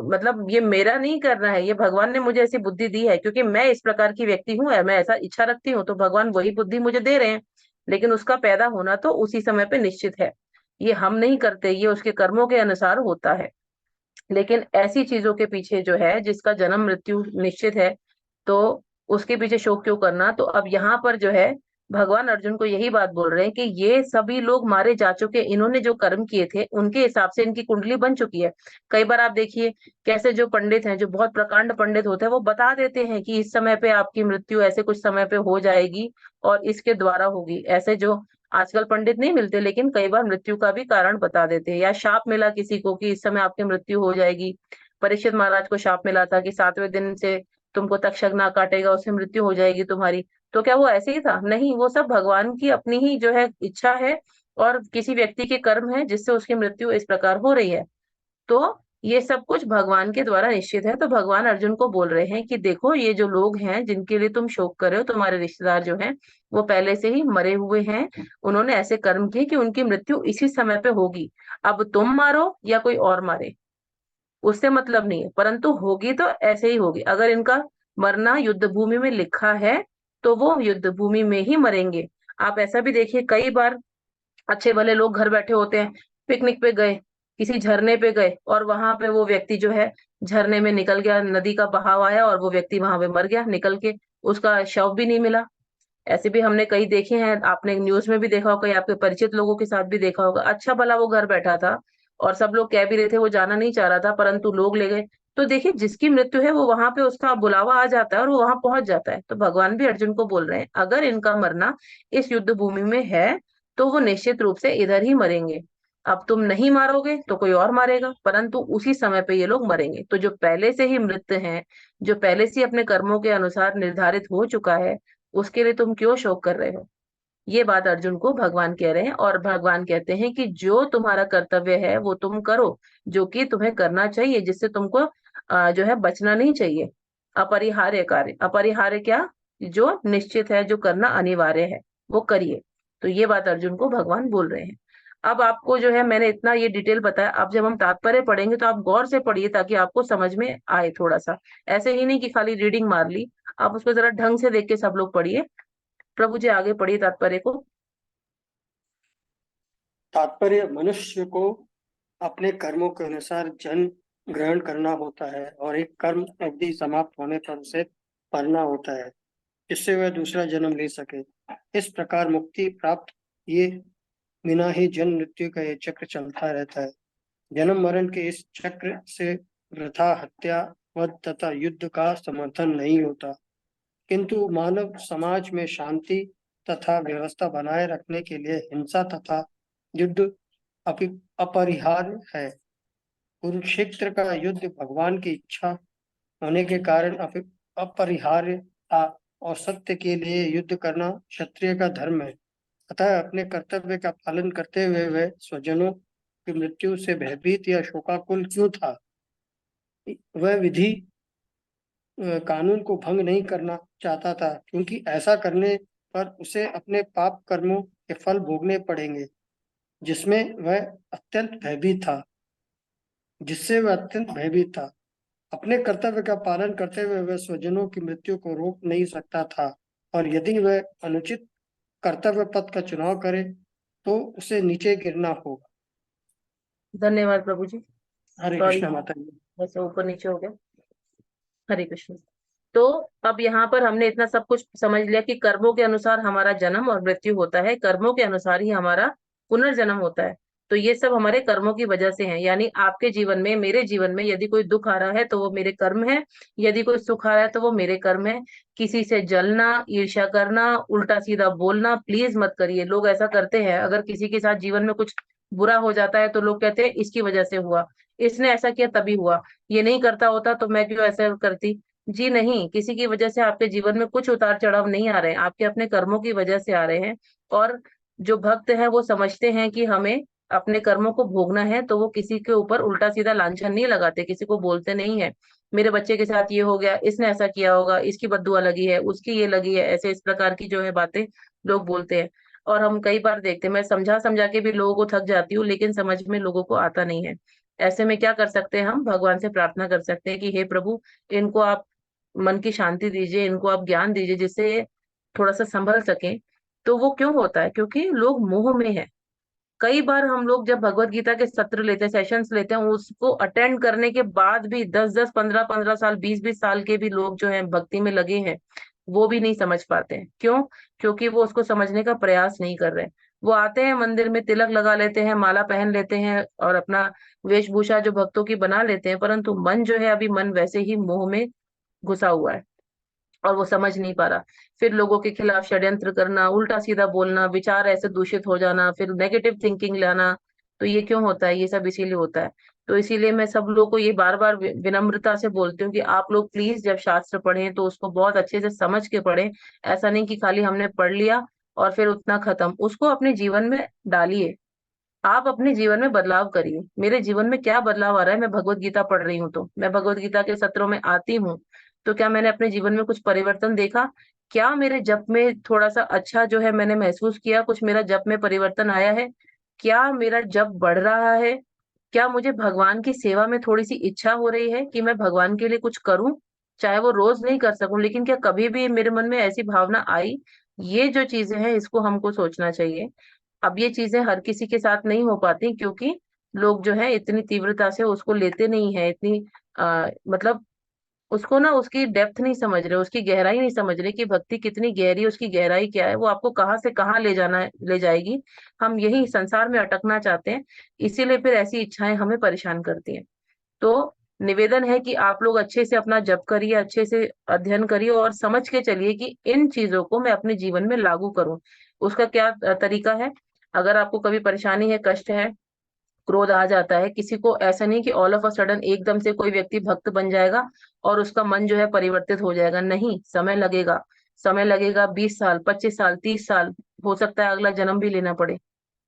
मतलब ये मेरा नहीं करना है, ये भगवान ने मुझे ऐसी बुद्धि दी है, क्योंकि मैं इस प्रकार की व्यक्ति हूँ, मैं ऐसा इच्छा रखती हूँ, तो भगवान वही बुद्धि मुझे दे रहे हैं। लेकिन उसका पैदा होना तो उसी समय पे निश्चित है, ये हम नहीं करते, ये उसके कर्मों के अनुसार होता है। लेकिन ऐसी चीजों के पीछे जो है, जिसका जन्म मृत्यु निश्चित है, तो उसके पीछे शोक क्यों करना? तो अब यहाँ पर जो है, भगवान अर्जुन को यही बात बोल रहे हैं कि ये सभी लोग मारे जा चुके, इन्होंने जो कर्म किए थे उनके हिसाब से इनकी कुंडली बन चुकी है। कई बार आप देखिए कैसे जो पंडित हैं, जो बहुत प्रकांड पंडित होते हैं, वो बता देते हैं कि इस समय पे आपकी मृत्यु ऐसे कुछ समय पे हो जाएगी और इसके द्वारा होगी। ऐसे जो आजकल पंडित नहीं मिलते, लेकिन कई बार मृत्यु का भी कारण बता देते हैं। या शाप मिला किसी को कि इस समय आपकी मृत्यु हो जाएगी, परीक्षित महाराज को शाप मिला था कि 7वें दिन से तुमको तक्षक ना काटेगा, उससे मृत्यु हो जाएगी तुम्हारी। तो क्या वो ऐसे ही था? नहीं, वो सब भगवान की अपनी ही जो है इच्छा है, और किसी व्यक्ति के कर्म है जिससे उसकी मृत्यु इस प्रकार हो रही है। तो ये सब कुछ भगवान के द्वारा निश्चित है। तो भगवान अर्जुन को बोल रहे हैं कि देखो, ये जो लोग हैं जिनके लिए तुम शोक कर रहे हो, तुम्हारे रिश्तेदार जो हैं, वो पहले से ही मरे हुए हैं। उन्होंने ऐसे कर्म किए कि उनकी मृत्यु इसी समय पे होगी। अब तुम मारो या कोई और मारे, उससे मतलब नहीं है, परंतु होगी तो ऐसे ही होगी। अगर इनका मरना युद्ध भूमि में लिखा है, तो वो युद्ध भूमि में ही मरेंगे। आप ऐसा भी देखिए, कई बार अच्छे भले लोग घर बैठे होते हैं, पिकनिक पे गए, किसी झरने पे गए, और वहां पे वो व्यक्ति जो है झरने में निकल गया, नदी का बहाव आया और वो व्यक्ति वहां पे मर गया निकल के, उसका शव भी नहीं मिला। ऐसे भी हमने कई देखे हैं, आपने न्यूज में भी देखा होगा, कई आपके परिचित लोगों के साथ भी देखा होगा। अच्छा भला वो घर बैठा था और सब लोग कह भी रहे थे वो जाना नहीं चाह रहा था, परंतु लोग ले गए। तो देखिए, जिसकी मृत्यु है वो वहां पे उसका बुलावा आ जाता है और वो वहां पहुंच जाता है। तो भगवान भी अर्जुन को बोल रहे हैं, अगर इनका मरना इस युद्ध भूमि में है, तो वो निश्चित रूप से इधर ही मरेंगे। अब तुम नहीं मारोगे तो कोई और मारेगा, परंतु उसी समय पे ये लोग मरेंगे। तो जो पहले से ही मृत हैं, जो पहले से ही अपने कर्मों के अनुसार निर्धारित हो चुका है, उसके लिए तुम क्यों शोक कर रहे हो? ये बात अर्जुन को भगवान कह रहे हैं। और भगवान कहते हैं कि जो तुम्हारा कर्तव्य है वो तुम करो, जो कि तुम्हें करना चाहिए, जिससे तुमको जो है बचना नहीं चाहिए। अपरिहार्य कार्य, अपरिहार्य क्या? जो निश्चित है, जो करना अनिवार्य है, वो करिए। तो ये बात अर्जुन को भगवान बोल रहे हैं। अब आपको जो है, मैंने इतना ये डिटेल बताया, अब जब हम तात्पर्य पढ़ेंगे तो आप गौर से पढ़िए ताकि आपको समझ में आए थोड़ा सा। ऐसे ही नहीं कि खाली रीडिंग मार ली, आप उसको जरा ढंग से देख के सब लोग पढ़िए। प्रभु जी आगे पढ़िए तात्पर्य को। तात्पर्य, मनुष्य को अपने कर्मों के अनुसार जन्म ग्रहण करना होता है और एक कर्म अवधि समाप्त होने पर उसे मरना होता है, जिससे वह दूसरा जन्म ले सके। इस प्रकार मुक्ति प्राप्त ये बिना ही जन्म मृत्यु का ये चक्र चलता रहता है। जन्म मरण के इस चक्र से वृथा, हत्या, वध तथा युद्ध का समर्थन नहीं होता, किंतु मानव समाज में शांति तथा व्यवस्था बनाए रखने के लिए हिंसा तथा युद्ध अपरिहार्य है। कुरुक्षेत्र का युद्ध भगवान की इच्छा होने के कारण अपरिहार्य था और सत्य के लिए युद्ध करना क्षत्रिय का धर्म है। अतः अपने कर्तव्य का पालन करते हुए वह स्वजनों की मृत्यु से भयभीत या शोकाकुल क्यों था? वह विधि कानून को भंग नहीं करना चाहता था, क्योंकि ऐसा करने पर उसे अपने पाप कर्मों के फल भोगने पड़ेंगे, जिसमें वह अत्यंत भयभीत था जिससे वह अत्यंत भयभीत था। अपने कर्तव्य का पालन करते हुए वह स्वजनों की मृत्यु को रोक नहीं सकता था, और यदि वह अनुचित कर्तव्य पथ का चुनाव करे तो उसे नीचे गिरना होगा। धन्यवाद प्रभु जी। हरे सॉरी, कृष्णा माता जी। वैसे ऊपर नीचे हो गया। हरे कृष्ण। तो अब यहाँ पर हमने इतना सब कुछ समझ लिया कि कर्मों के अनुसार हमारा जन्म और मृत्यु होता है, कर्मों के अनुसार ही हमारा पुनर्जन्म होता है। तो ये सब हमारे कर्मों की वजह से है। यानी आपके जीवन में, मेरे जीवन में यदि कोई दुख आ रहा है तो वो मेरे कर्म है, यदि कोई सुख आ रहा है तो वो मेरे कर्म है। किसी से जलना, ईर्ष्या करना, उल्टा सीधा बोलना प्लीज मत करिए। लोग ऐसा करते हैं, अगर किसी के साथ जीवन में कुछ बुरा हो जाता है तो लोग कहते हैं इसकी वजह से हुआ, इसने ऐसा किया तभी हुआ, ये नहीं करता होता तो मैं क्यों ऐसा करती। जी नहीं, किसी की वजह से आपके जीवन में कुछ उतार चढ़ाव नहीं आ रहे हैं, आपके अपने कर्मों की वजह से आ रहे हैं। और जो भक्त हैं वो समझते हैं कि हमें अपने कर्मों को भोगना है, तो वो किसी के ऊपर उल्टा सीधा लांछन नहीं लगाते, किसी को बोलते नहीं है मेरे बच्चे के साथ ये हो गया, इसने ऐसा किया होगा, इसकी बद्दुआ लगी है, उसकी ये लगी है, ऐसे इस प्रकार की जो है बातें लोग बोलते हैं। और हम कई बार देखते हैं, मैं समझा समझा के भी लोगों को थक जाती हूँ, लेकिन समझ में लोगों को आता नहीं है। ऐसे में क्या कर सकते हैं, हम भगवान से प्रार्थना कर सकते हैं कि हे प्रभु, इनको आप मन की शांति दीजिए, इनको आप ज्ञान दीजिए, जिससे ये थोड़ा सा संभल सके। तो वो क्यों होता है? क्योंकि लोग मोह में है। कई बार हम लोग जब भगवत गीता के सत्र लेते हैं, सेशंस लेते हैं, उसको अटेंड करने के बाद भी 10-10, 15-15 साल, 20-20 साल के भी लोग जो हैं भक्ति में लगे हैं, वो भी नहीं समझ पाते हैं। क्यों? क्योंकि वो उसको समझने का प्रयास नहीं कर रहे। वो आते हैं मंदिर में, तिलक लगा लेते हैं, माला पहन लेते हैं और अपना वेशभूषा जो भक्तों की बना लेते हैं, परंतु मन जो है अभी मन वैसे ही मोह में घुसा हुआ है और वो समझ नहीं पा रहा। फिर लोगों के खिलाफ षड्यंत्र करना, उल्टा सीधा बोलना, विचार ऐसे दूषित हो जाना, फिर नेगेटिव थिंकिंग लाना। तो ये क्यों होता है? ये सब इसीलिए होता है। तो इसीलिए मैं सब लोगों को ये बार बार विनम्रता से बोलती हूँ कि आप लोग प्लीज जब शास्त्र पढ़ें तो उसको बहुत अच्छे से समझ के पढ़ें। ऐसा नहीं कि खाली हमने पढ़ लिया और फिर उतना खत्म, उसको अपने जीवन में डालिए। आप अपने जीवन में बदलाव करिए। मेरे जीवन में क्या बदलाव आ रहा है? मैं भगवत गीता पढ़ रही हूँ, तो मैं भगवत गीता के सत्रों में आती हूँ, तो क्या मैंने अपने जीवन में कुछ परिवर्तन देखा? क्या मेरे जप में थोड़ा सा अच्छा जो है मैंने महसूस किया? कुछ मेरा जप में परिवर्तन आया है? क्या मेरा जप बढ़ रहा है? क्या मुझे भगवान की सेवा में थोड़ी सी इच्छा हो रही है कि मैं भगवान के लिए कुछ करूं? चाहे वो रोज नहीं कर सकूं, लेकिन क्या कभी भी मेरे मन में ऐसी भावना आई? ये जो चीजें हैं इसको हमको सोचना चाहिए। अब ये चीजें हर किसी के साथ नहीं हो पाती, क्योंकि लोग जो है इतनी तीव्रता से उसको लेते नहीं है, इतनी मतलब उसको ना, उसकी डेप्थ नहीं समझ रहे, उसकी गहराई नहीं समझ रहे कि भक्ति कितनी गहरी है, उसकी गहराई क्या है, वो आपको कहाँ से कहाँ ले जाना है, ले जाएगी। हम यही संसार में अटकना चाहते हैं, इसीलिए फिर ऐसी इच्छाएं हमें परेशान करती हैं। तो निवेदन है कि आप लोग अच्छे से अपना जप करिए, अच्छे से अध्ययन करिए और समझ के चलिए कि इन चीजों को मैं अपने जीवन में लागू करूं। उसका क्या तरीका है? अगर आपको कभी परेशानी है, कष्ट है, क्रोध आ जाता है, किसी को ऐसा नहीं कि ऑल ऑफ अ सडन एकदम से कोई व्यक्ति भक्त बन जाएगा और उसका मन जो है परिवर्तित हो जाएगा। नहीं, समय लगेगा। समय लगेगा 20 साल, 25 साल, 30 साल, हो सकता है अगला जन्म भी लेना पड़े,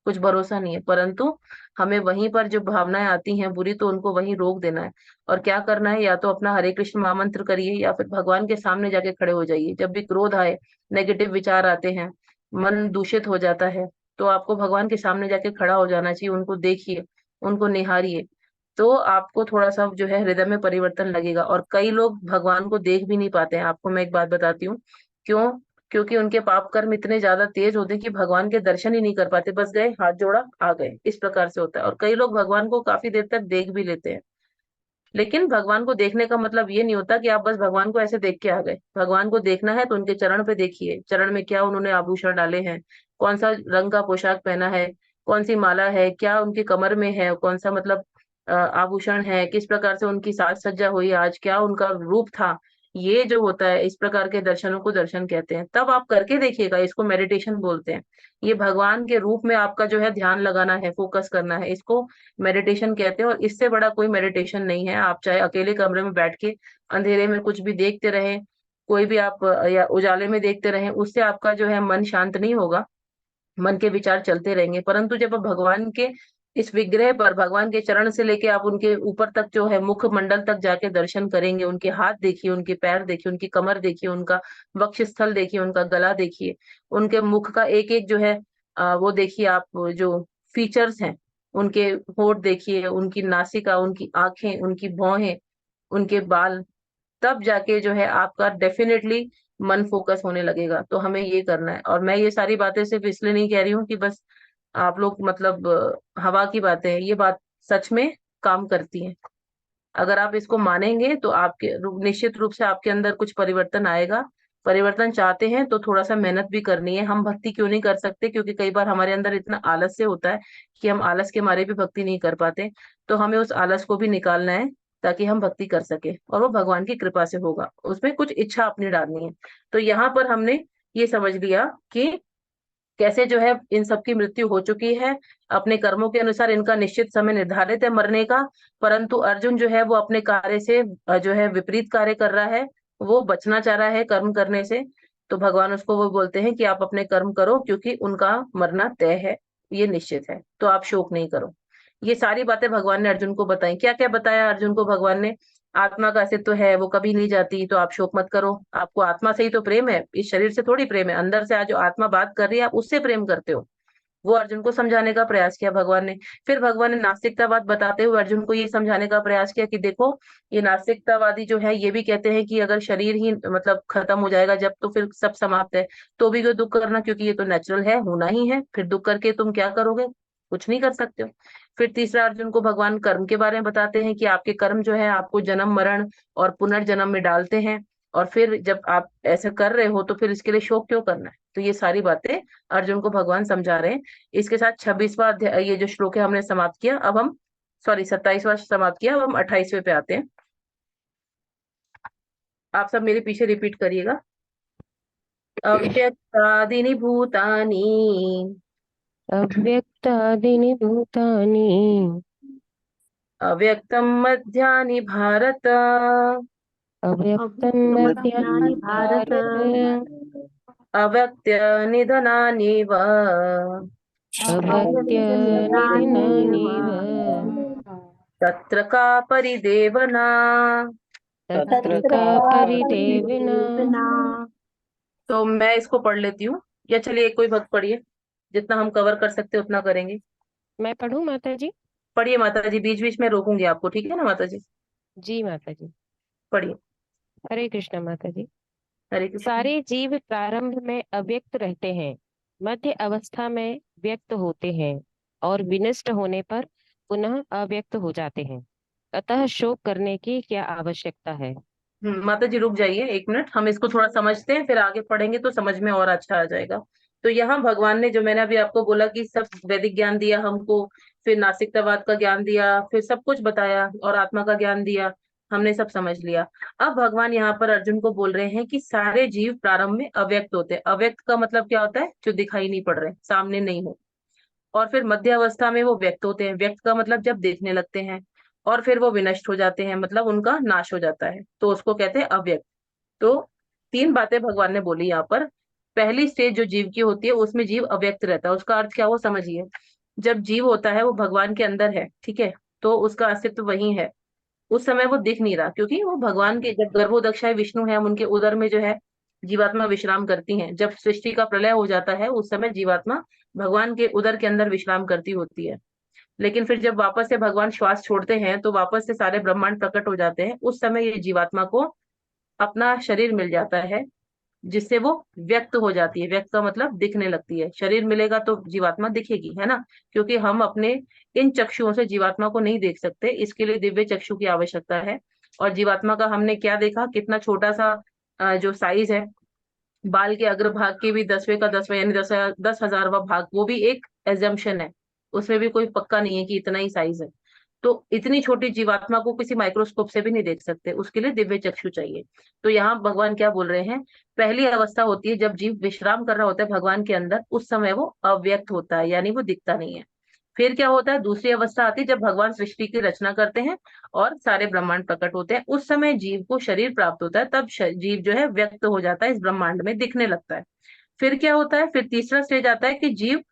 कुछ भरोसा नहीं है। परंतु हमें वहीं पर जो भावनाएं आती हैं बुरी, तो उनको वहीं रोक देना है। और क्या करना है, या तो अपना हरे कृष्ण महामंत्र करिए, या फिर भगवान के सामने जाके खड़े हो जाइए। जब भी क्रोध आए, नेगेटिव विचार आते हैं, मन दूषित हो जाता है, तो आपको भगवान के सामने जाके खड़ा हो जाना चाहिए। उनको देखिए, उनको निहारिए, तो आपको थोड़ा सा जो है हृदय में परिवर्तन लगेगा। और कई लोग भगवान को देख भी नहीं पाते हैं। आपको मैं एक बात बताती हूँ, क्यों? क्योंकि उनके पाप कर्म इतने ज्यादा तेज होते हैं कि भगवान के दर्शन ही नहीं कर पाते। बस गए, हाथ जोड़ा, आ गए, इस प्रकार से होता है। और कई लोग भगवान को काफी देर तक देख भी लेते हैं। लेकिन भगवान को देखने का मतलब ये नहीं होता कि आप बस भगवान को ऐसे देख के आ गए। भगवान को देखना है तो उनके चरण पे देखिए, चरण में क्या उन्होंने आभूषण डाले हैं, कौन सा रंग का पोशाक पहना है, कौन सी माला है, क्या उनकी कमर में है, कौन सा मतलब आभूषण है, किस प्रकार से उनकी साज सज्जा हुई, आज क्या उनका रूप था। ये जो होता है, इस प्रकार के दर्शनों को दर्शन कहते हैं। तब आप करके देखिएगा, इसको मेडिटेशन बोलते हैं। ये भगवान के रूप में आपका जो है ध्यान लगाना है, फोकस करना है, इसको मेडिटेशन कहते हैं। और इससे बड़ा कोई मेडिटेशन नहीं है। आप चाहे अकेले कमरे में बैठ के अंधेरे में कुछ भी देखते रहें, कोई भी आप या उजाले में देखते रहें, उससे आपका जो है मन शांत नहीं होगा, मन के विचार चलते रहेंगे। परंतु जब आप भगवान के इस विग्रह पर, भगवान के चरण से लेके आप उनके ऊपर तक जो है मुख मंडल तक जाके दर्शन करेंगे, उनके हाथ देखिए, उनके पैर देखिए, उनकी कमर देखिए, उनका वक्षस्थल देखिए, उनका गला देखिए, उनके मुख का एक एक जो है वो देखिए आप, जो फीचर्स हैं उनके, होठ देखिए, उनकी नासिका, उनकी आंखें, उनकी भौहें, उनके बाल, तब जाके जो है आपका डेफिनेटली मन फोकस होने लगेगा। तो हमें ये करना है। और मैं ये सारी बातें सिर्फ इसलिए नहीं कह रही हूँ कि बस आप लोग मतलब हवा की बातें हैं, ये बात सच में काम करती है। अगर आप इसको मानेंगे तो आपके निश्चित रूप से आपके अंदर कुछ परिवर्तन आएगा। परिवर्तन चाहते हैं तो थोड़ा सा मेहनत भी करनी है। हम भक्ति क्यों नहीं कर सकते? क्योंकि कई बार हमारे अंदर इतना आलस्य होता है कि हम आलस के मारे भी भक्ति नहीं कर पाते। तो हमें उस आलस को भी निकालना है, ताकि हम भक्ति कर सके, और वो भगवान की कृपा से होगा। उसमें कुछ इच्छा अपनी डालनी है। तो यहाँ पर हमने ये समझ लिया कि कैसे जो है इन सबकी मृत्यु हो चुकी है, अपने कर्मों के अनुसार इनका निश्चित समय निर्धारित है मरने का। परंतु अर्जुन जो है वो अपने कार्य से जो है विपरीत कार्य कर रहा है, वो बचना चाह रहा है कर्म करने से। तो भगवान उसको वो बोलते हैं कि आप अपने कर्म करो, क्योंकि उनका मरना तय है, ये निश्चित है, तो आप शोक नहीं करो। ये सारी बातें भगवान ने अर्जुन को बताई। क्या क्या बताया अर्जुन को भगवान ने? आत्मा का अस्तित्व है, वो कभी नहीं जाती, तो आप शोक मत करो। आपको आत्मा से ही तो प्रेम है, इस शरीर से थोड़ी प्रेम है। अंदर से आज जो आत्मा बात कर रही है, आप उससे प्रेम करते हो। वो अर्जुन को समझाने का प्रयास किया भगवान ने। फिर भगवान ने नास्तिकतावाद बताते हुए अर्जुन को ये समझाने का प्रयास किया कि देखो, ये नास्तिकतावादी जो है ये भी कहते हैं कि अगर शरीर ही मतलब खत्म हो जाएगा जब, तो फिर सब समाप्त है, तो भी क्यों दुख करना, क्योंकि ये तो नेचुरल है, होना ही है। फिर दुख करके तुम क्या करोगे? कुछ नहीं कर सकते हो। फिर तीसरा अर्जुन को भगवान कर्म के बारे में बताते हैं कि आपके कर्म जो है आपको जन्म मरण और पुनर्जन्म में डालते हैं। और फिर जब आप ऐसा कर रहे हो तो फिर इसके लिए शोक क्यों करना है? तो ये सारी बातें अर्जुन को भगवान समझा रहे हैं। इसके साथ 26वां अध्याय, ये जो श्लोक है, हमने समाप्त किया। अब हम, सॉरी, 27वां समाप्त किया। अब हम 28वें पे आते हैं। आप सब मेरे पीछे रिपीट करिएगा। अव्यक्तादीनि भूतानि अव्यक्तादीनि भूतानि अव्यक्तं मध्यानि भारत अव्यक्तं अव्यक्तमध्यानि मध्यानि भारत भारत अव्यक्त्य निधनान्येव अव्यक्तनिधनान्येव अव्यक्त्यनिधनानीव तत्र का परिदेवना। तत्र तत्र का का परिदेवना। परिदेवना। तो मैं इसको पढ़ लेती हूँ, या चलिए कोई भक्त पढ़िए, जितना हम कवर कर सकते हैं उतना करेंगे। मैं पढ़ूं माता जी? पढ़िए माता जी, बीच बीच में रोकूंगी आपको, ठीक है ना माता जी? जी माता जी। पढ़िए। हरे कृष्ण माता जी। हरे कृष्ण। सारे जीव प्रारंभ में अव्यक्त रहते हैं, मध्य अवस्था में व्यक्त होते हैं और विनष्ट होने पर पुनः अव्यक्त हो जाते हैं। अतः शोक करने की क्या आवश्यकता है? माता जी रुक जाइए 1 मिनट, हम इसको थोड़ा समझते हैं, फिर आगे पढ़ेंगे तो समझ में और अच्छा आ जाएगा। तो यहाँ भगवान ने, जो मैंने अभी आपको बोला कि सब वैदिक ज्ञान दिया हमको, फिर नास्तिकतावाद का ज्ञान दिया, फिर सब कुछ बताया और आत्मा का ज्ञान दिया, हमने सब समझ लिया। अब भगवान यहाँ पर अर्जुन को बोल रहे हैं कि सारे जीव प्रारंभ में अव्यक्त होते हैं। अव्यक्त का मतलब क्या होता है? जो दिखाई नहीं पड़ रहे, सामने नहीं हो। और फिर मध्य अवस्था में वो व्यक्त होते हैं। व्यक्त का मतलब जब देखने लगते हैं, और फिर वो विनष्ट हो जाते हैं, मतलब उनका नाश हो जाता है, तो उसको कहते हैं अव्यक्त। तो तीन बातें भगवान ने बोली यहाँ पर। पहली स्टेज जो जीव की होती है उसमें जीव अव्यक्त रहता है। उसका अर्थ क्या, वो समझिए। जब जीव होता है वो भगवान के अंदर है, ठीक है, तो उसका अस्तित्व वही है। उस समय वो दिख नहीं रहा, क्योंकि वो भगवान के, जब गर्भोदक्षाय विष्णु है, हम उनके उदर में जो है जीवात्मा विश्राम करती हैं। जब सृष्टि का प्रलय हो जाता है उस समय जीवात्मा भगवान के उदर के अंदर विश्राम करती होती है। लेकिन फिर जब वापस से भगवान श्वास छोड़ते हैं तो वापस से सारे ब्रह्मांड प्रकट हो जाते हैं। उस समय ये जीवात्मा को अपना शरीर मिल जाता है, जिससे वो व्यक्त हो जाती है। व्यक्त का मतलब दिखने लगती है। शरीर मिलेगा तो जीवात्मा दिखेगी, है ना, क्योंकि हम अपने इन चक्षुओं से जीवात्मा को नहीं देख सकते, इसके लिए दिव्य चक्षु की आवश्यकता है। और जीवात्मा का हमने क्या देखा, कितना छोटा सा जो साइज है, बाल के अग्रभाग के भी 10वें का 10वां, यानी 10,000वां भाग, वो भी एक एजम्पशन है। उसमें भी कोई पक्का नहीं है कि इतना ही साइज है। तो इतनी छोटी जीवात्मा को किसी माइक्रोस्कोप से भी नहीं देख सकते, उसके लिए दिव्य चक्षु चाहिए। तो यहाँ भगवान क्या बोल रहे हैं, पहली अवस्था होती है जब जीव विश्राम कर रहा होता है भगवान के अंदर, उस समय वो अव्यक्त होता है, यानी वो दिखता नहीं है। फिर क्या होता है, दूसरी अवस्था आती है जब भगवान सृष्टि की रचना करते हैं और सारे ब्रह्मांड प्रकट होते हैं। उस समय जीव को शरीर प्राप्त होता है, तब जीव जो है व्यक्त हो जाता है, इस ब्रह्मांड में दिखने लगता है। फिर क्या होता है, फिर तीसरा स्टेज आता है कि जीव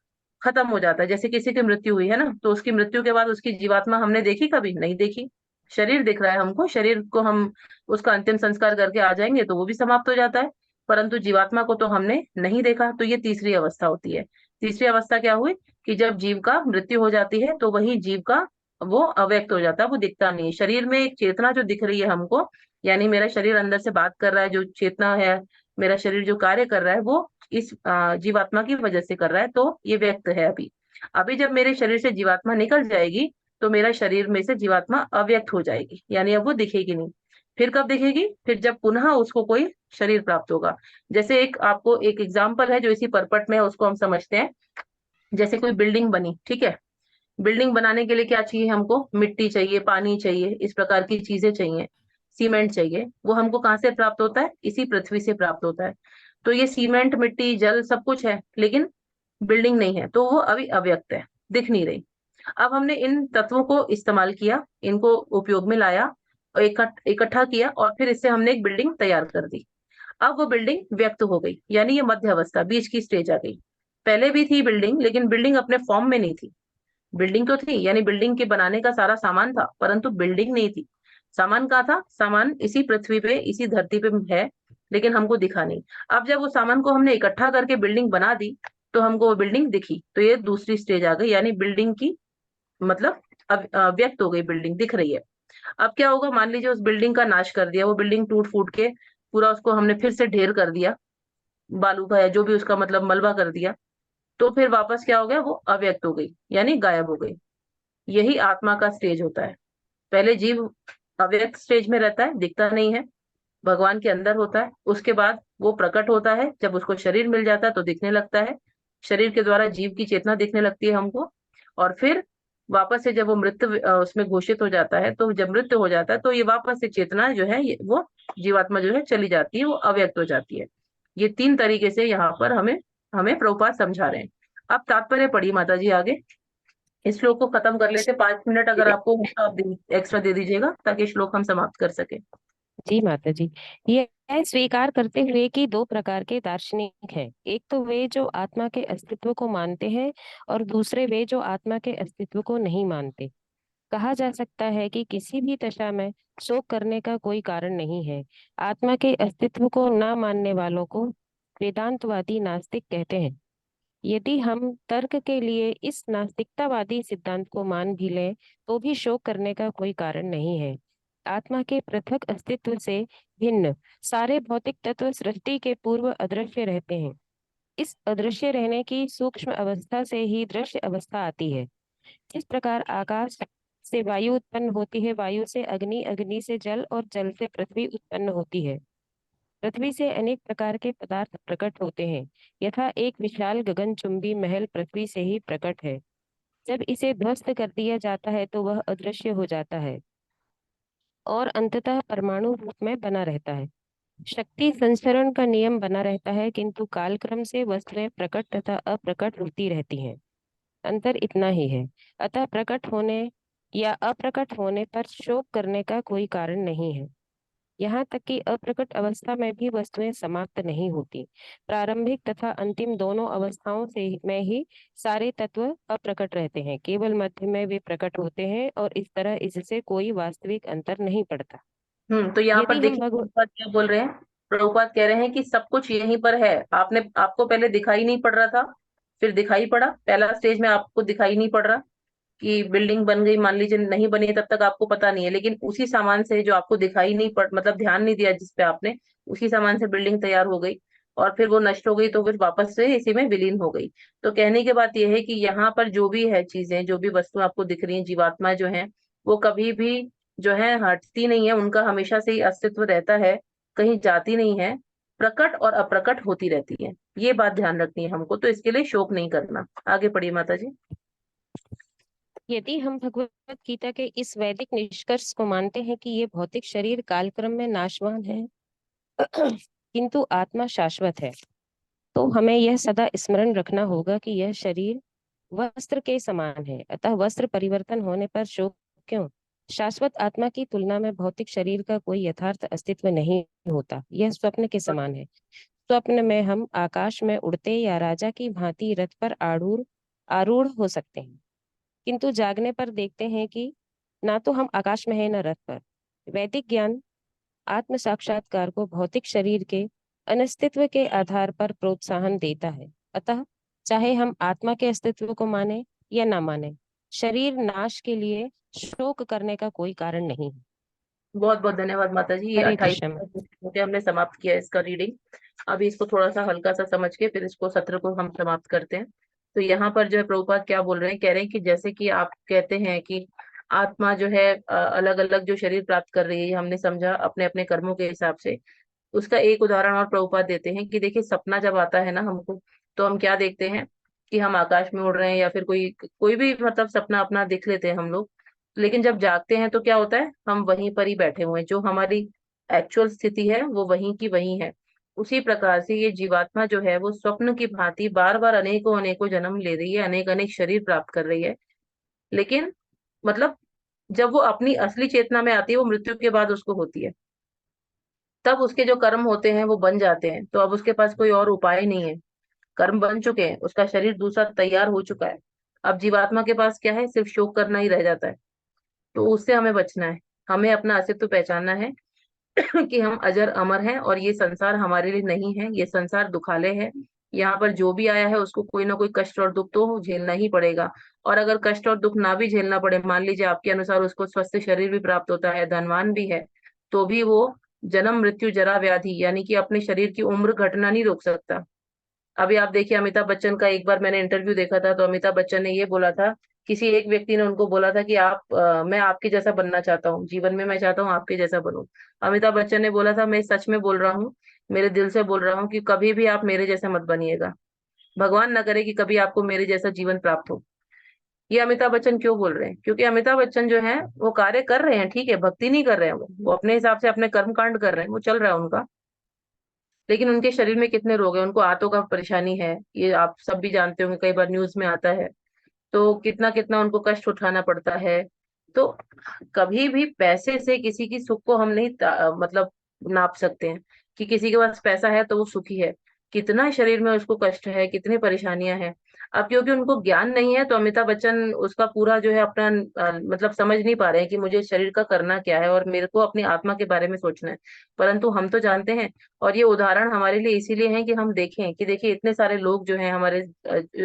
खत्म हो जाता है। जैसे किसी की मृत्यु हुई है ना, तो उसकी मृत्यु के बाद उसकी जीवात्मा हमने देखी, कभी नहीं देखी। शरीर दिख रहा है हमको, शरीर को हम उसका अंतिम संस्कार करके आ जाएंगे तो वो भी समाप्त हो जाता है, परंतु जीवात्मा को तो हमने नहीं देखा। तो ये तीसरी अवस्था होती है। तीसरी अवस्था क्या हुई, कि जब जीव का मृत्यु हो जाती है तो वही जीव का वो अव्यक्त हो जाता है, वो दिखता नहीं है। शरीर में एक चेतना जो दिख रही है हमको, यानी मेरा शरीर अंदर से बात कर रहा है, जो चेतना है, मेरा शरीर जो कार्य कर रहा है, वो इस जीवात्मा की वजह से कर रहा है, तो ये व्यक्त है अभी। अभी जब मेरे शरीर से जीवात्मा निकल जाएगी तो मेरा शरीर में से जीवात्मा अव्यक्त हो जाएगी, यानी अब वो दिखेगी नहीं। फिर कब दिखेगी, फिर जब पुनः उसको कोई शरीर प्राप्त होगा। जैसे एक आपको एक एग्जाम्पल है जो इसी परपट में है, उसको हम समझते हैं। जैसे कोई बिल्डिंग बनी, ठीक है, बिल्डिंग बनाने के लिए क्या चाहिए हमको, मिट्टी चाहिए, पानी चाहिए, इस प्रकार की चीजें चाहिए, सीमेंट चाहिए। वो हमको कहाँ से प्राप्त होता है, इसी पृथ्वी से प्राप्त होता है। तो ये सीमेंट, मिट्टी, जल सब कुछ है, लेकिन बिल्डिंग नहीं है, तो वो अभी अव्यक्त है, दिख नहीं रही। अब हमने इन तत्वों को इस्तेमाल किया, इनको उपयोग में लाया और इकट्ठा किया, और फिर इससे हमने एक बिल्डिंग तैयार कर दी। अब वो बिल्डिंग व्यक्त हो गई, यानी ये मध्य अवस्था, बीच की स्टेज आ गई। पहले भी थी बिल्डिंग, लेकिन बिल्डिंग अपने फॉर्म में नहीं थी। बिल्डिंग तो थी, यानी बिल्डिंग के बनाने का सारा सामान था, परंतु बिल्डिंग नहीं थी। सामान कहाँ था, सामान इसी पृथ्वी पे, इसी धरती पे है, लेकिन हमको दिखा नहीं। अब जब वो सामान को हमने इकट्ठा करके बिल्डिंग बना दी तो हमको वो बिल्डिंग दिखी, तो ये दूसरी स्टेज आ गई, यानी बिल्डिंग की मतलब अब व्यक्त हो गई, बिल्डिंग दिख रही है। अब क्या होगा, मान लीजिए उस बिल्डिंग का नाश कर दिया, वो बिल्डिंग टूट फूट के पूरा उसको हमने फिर से ढेर कर दिया, बालू का या जो भी उसका मतलब मलबा कर दिया, तो फिर वापस क्या हो गया, वो अव्यक्त हो गई, यानी गायब हो गई। यही आत्मा का स्टेज होता है। पहले जीव अव्यक्त स्टेज में रहता है, दिखता नहीं है, भगवान के अंदर होता है। उसके बाद वो प्रकट होता है, जब उसको शरीर मिल जाता है तो दिखने लगता है। शरीर के द्वारा जीव की चेतना दिखने लगती है हमको। और फिर वापस से जब वो मृत्यु उसमें घोषित हो जाता है, तो जब मृत्यु हो जाता है तो ये वापस से चेतना जो है वो जीवात्मा जो है चली जाती है, वो अव्यक्त हो जाती है। ये तीन तरीके से यहाँ पर हमें हमें प्रभुपाद समझा रहे हैं। अब तात्पर्य पढ़ी माता जी आगे। इस श्लोक को खत्म कर लेते, 5 मिनट अगर आपको हो तो आप एक्स्ट्रा दे दीजिएगा, ताकि श्लोक हम समाप्त कर सके। जी माता जी, यह स्वीकार करते हुए कि दो प्रकार के दार्शनिक हैं। एक तो वे जो आत्मा के अस्तित्व को मानते हैं, और दूसरे वे जो आत्मा के अस्तित्व को नहीं मानते। कहा जा सकता है कि किसी भी दशा में शोक करने का कोई कारण नहीं है। आत्मा के अस्तित्व को न मानने वालों को वेदांतवादी नास्तिक कहते हैं। यदि हम तर्क के लिए इस नास्तिकतावादी सिद्धांत को मान भी लें, तो भी शोक करने का कोई कारण नहीं है। आत्मा के पृथक अस्तित्व से भिन्न सारे भौतिक तत्व सृष्टि के पूर्व अदृश्य रहते हैं। इस अदृश्य रहने की सूक्ष्म अवस्था से ही दृश्य अवस्था आती है। जिस प्रकार आकाश से वायु उत्पन्न होती है, वायु से अग्नि, अग्नि से जल और जल से पृथ्वी उत्पन्न होती है। पृथ्वी से अनेक प्रकार के पदार्थ प्रकट होते हैं। यथा एक विशाल गगनचुंबी महल पृथ्वी से ही प्रकट है। जब इसे ध्वस्त कर दिया जाता है तो वह अदृश्य हो जाता है और अंततः परमाणु रूप में बना रहता है। शक्ति संचरण का नियम बना रहता है, किंतु कालक्रम से वस्तुएं प्रकट तथा अप्रकट होती रहती हैं। अंतर इतना ही है। अतः प्रकट होने या अप्रकट होने पर शोक करने का कोई कारण नहीं है। यहाँ तक कि अप्रकट अवस्था में भी वस्तुएं समाप्त नहीं होती। प्रारंभिक तथा अंतिम दोनों अवस्थाओं से में ही सारे तत्व अप्रकट रहते हैं, केवल मध्य में वे प्रकट होते हैं, और इस तरह इससे कोई वास्तविक अंतर नहीं पड़ता। तो यहाँ पर यदि हम देखिए प्रभुपाद क्या बोल रहे हैं। प्रभुपाद कह रहे हैं कि सब कुछ यहीं पर है। आपको पहले दिखाई नहीं पड़ रहा था, फिर दिखाई पड़ा। पहला स्टेज में आपको दिखाई नहीं पड़ रहा कि बिल्डिंग बन गई, मान लीजिए नहीं बनी है, तब तक आपको पता नहीं है, लेकिन उसी सामान से जो आपको दिखाई नहीं पड़ मतलब ध्यान नहीं दिया जिस पे आपने, उसी सामान से बिल्डिंग तैयार हो गई, और फिर वो नष्ट हो गई तो फिर वापस से इसी में विलीन हो गई। तो कहने की बात यह है कि यहाँ पर जो भी है चीजें, जो भी वस्तु आपको दिख रही है, जीवात्मा जो है, वो कभी भी जो है हटती नहीं है, उनका हमेशा से ही अस्तित्व रहता है, कहीं जाती नहीं है, प्रकट और अप्रकट होती रहती है। ये बात ध्यान रखनी है हमको, तो इसके लिए शोक नहीं करना। आगे पढ़िए माता जी। यदि हम भगवत गीता के इस वैदिक निष्कर्ष को मानते हैं कि ये भौतिक शरीर कालक्रम में नाशवान है किंतु आत्मा शाश्वत है, तो हमें यह सदा स्मरण रखना होगा कि यह शरीर वस्त्र के समान है। अतः वस्त्र परिवर्तन होने पर शोक क्यों? शाश्वत आत्मा की तुलना में भौतिक शरीर का कोई यथार्थ अस्तित्व नहीं होता। यह स्वप्न के समान है। स्वप्न में हम आकाश में उड़ते या राजा की भांति रथ पर आरूढ़ आरूढ़ हो सकते हैं, किंतु जागने पर देखते हैं कि ना तो हम आकाश में हैं न रथ पर। वैदिक ज्ञान आत्म साक्षात्कार को भौतिक शरीर के अनिस्तित्व के आधार पर प्रोत्साहन देता है। अतः चाहे हम आत्मा के अस्तित्व को माने या ना माने, शरीर नाश के लिए शोक करने का कोई कारण नहीं है। बहुत बहुत धन्यवाद माता जी। ये हरे 28 कृष्ण। पे हमने समाप्त किया इसका रीडिंग। अभी इसको थोड़ा सा हल्का सा समझ के फिर इसको सत्र को हम समाप्त करते हैं। तो यहाँ पर जो है प्रभुपाद क्या बोल रहे हैं, कह रहे हैं कि जैसे कि आप कहते हैं कि आत्मा जो है अलग अलग जो शरीर प्राप्त कर रही है, हमने समझा अपने अपने कर्मों के हिसाब से। उसका एक उदाहरण और प्रभुपाद देते हैं कि देखिए सपना जब आता है ना हमको, तो हम क्या देखते हैं कि हम आकाश में उड़ रहे हैं, या फिर कोई कोई भी मतलब सपना अपना देख लेते हैं हम लोग। लेकिन जब जागते हैं तो क्या होता है, हम वहीं पर ही बैठे हुए हैं, जो हमारी एक्चुअल स्थिति है वो वहीं की वहीं है। उसी प्रकार से ये जीवात्मा जो है वो स्वप्न की भांति बार बार अनेकों अनेकों जन्म ले रही है, अनेक अनेक शरीर प्राप्त कर रही है। लेकिन मतलब जब वो अपनी असली चेतना में आती है, वो मृत्यु के बाद उसको होती है, तब उसके जो कर्म होते हैं वो बन जाते हैं। तो अब उसके पास कोई और उपाय नहीं है, कर्म बन चुके हैं, उसका शरीर दूसरा तैयार हो चुका है। अब जीवात्मा के पास क्या है, सिर्फ शोक करना ही रह जाता है। तो उससे हमें बचना है, हमें अपना अस्तित्व पहचानना है कि हम अजर अमर हैं, और ये संसार हमारे लिए नहीं है, ये संसार दुखालय है। यहाँ पर जो भी आया है उसको कोई ना कोई कष्ट और दुख तो झेलना ही पड़ेगा। और अगर कष्ट और दुख ना भी झेलना पड़े, मान लीजिए आपके अनुसार उसको स्वस्थ शरीर भी प्राप्त होता है, धनवान भी है, तो भी वो जन्म मृत्यु जरा व्याधि यानी कि अपने शरीर की उम्र घटना नहीं रोक सकता। अभी आप देखिए अमिताभ बच्चन का एक बार मैंने इंटरव्यू देखा था, तो अमिताभ बच्चन ने ये बोला था, किसी एक व्यक्ति ने उनको बोला था कि मैं आपके जैसा बनना चाहता हूँ, जीवन में मैं चाहता हूँ आपके जैसा बनूं। अमिताभ बच्चन ने बोला था, मैं सच में बोल रहा हूँ, मेरे दिल से बोल रहा हूँ कि कभी भी आप मेरे जैसे मत बनिएगा, भगवान ना करे कि कभी आपको मेरे जैसा जीवन प्राप्त हो। ये अमिताभ बच्चन क्यों बोल रहे हैं? क्योंकि अमिताभ बच्चन जो है वो कार्य कर रहे हैं, ठीक है, भक्ति नहीं कर रहे हैं, वो अपने हिसाब से अपने कर्म कांड कर रहे हैं, वो चल रहा है उनका। लेकिन उनके शरीर में कितने रोग है, उनको आंतों का परेशानी है, ये आप सब भी जानते होंगे, कई बार न्यूज में आता है। तो कितना कितना उनको कष्ट उठाना पड़ता है। तो कभी भी पैसे से किसी की सुख को हम नहीं मतलब नाप सकते हैं कि किसी के पास पैसा है तो वो सुखी है। कितना शरीर में उसको कष्ट है, कितनी परेशानियां हैं। अब क्योंकि उनको ज्ञान नहीं है, तो अमिताभ बच्चन उसका पूरा जो है अपना मतलब समझ नहीं पा रहे हैं कि मुझे शरीर का करना क्या है और मेरे को अपनी आत्मा के बारे में सोचना है। परंतु हम तो जानते हैं। और ये उदाहरण हमारे लिए इसीलिए है कि हम देखें कि देखिए इतने सारे लोग जो हैं हमारे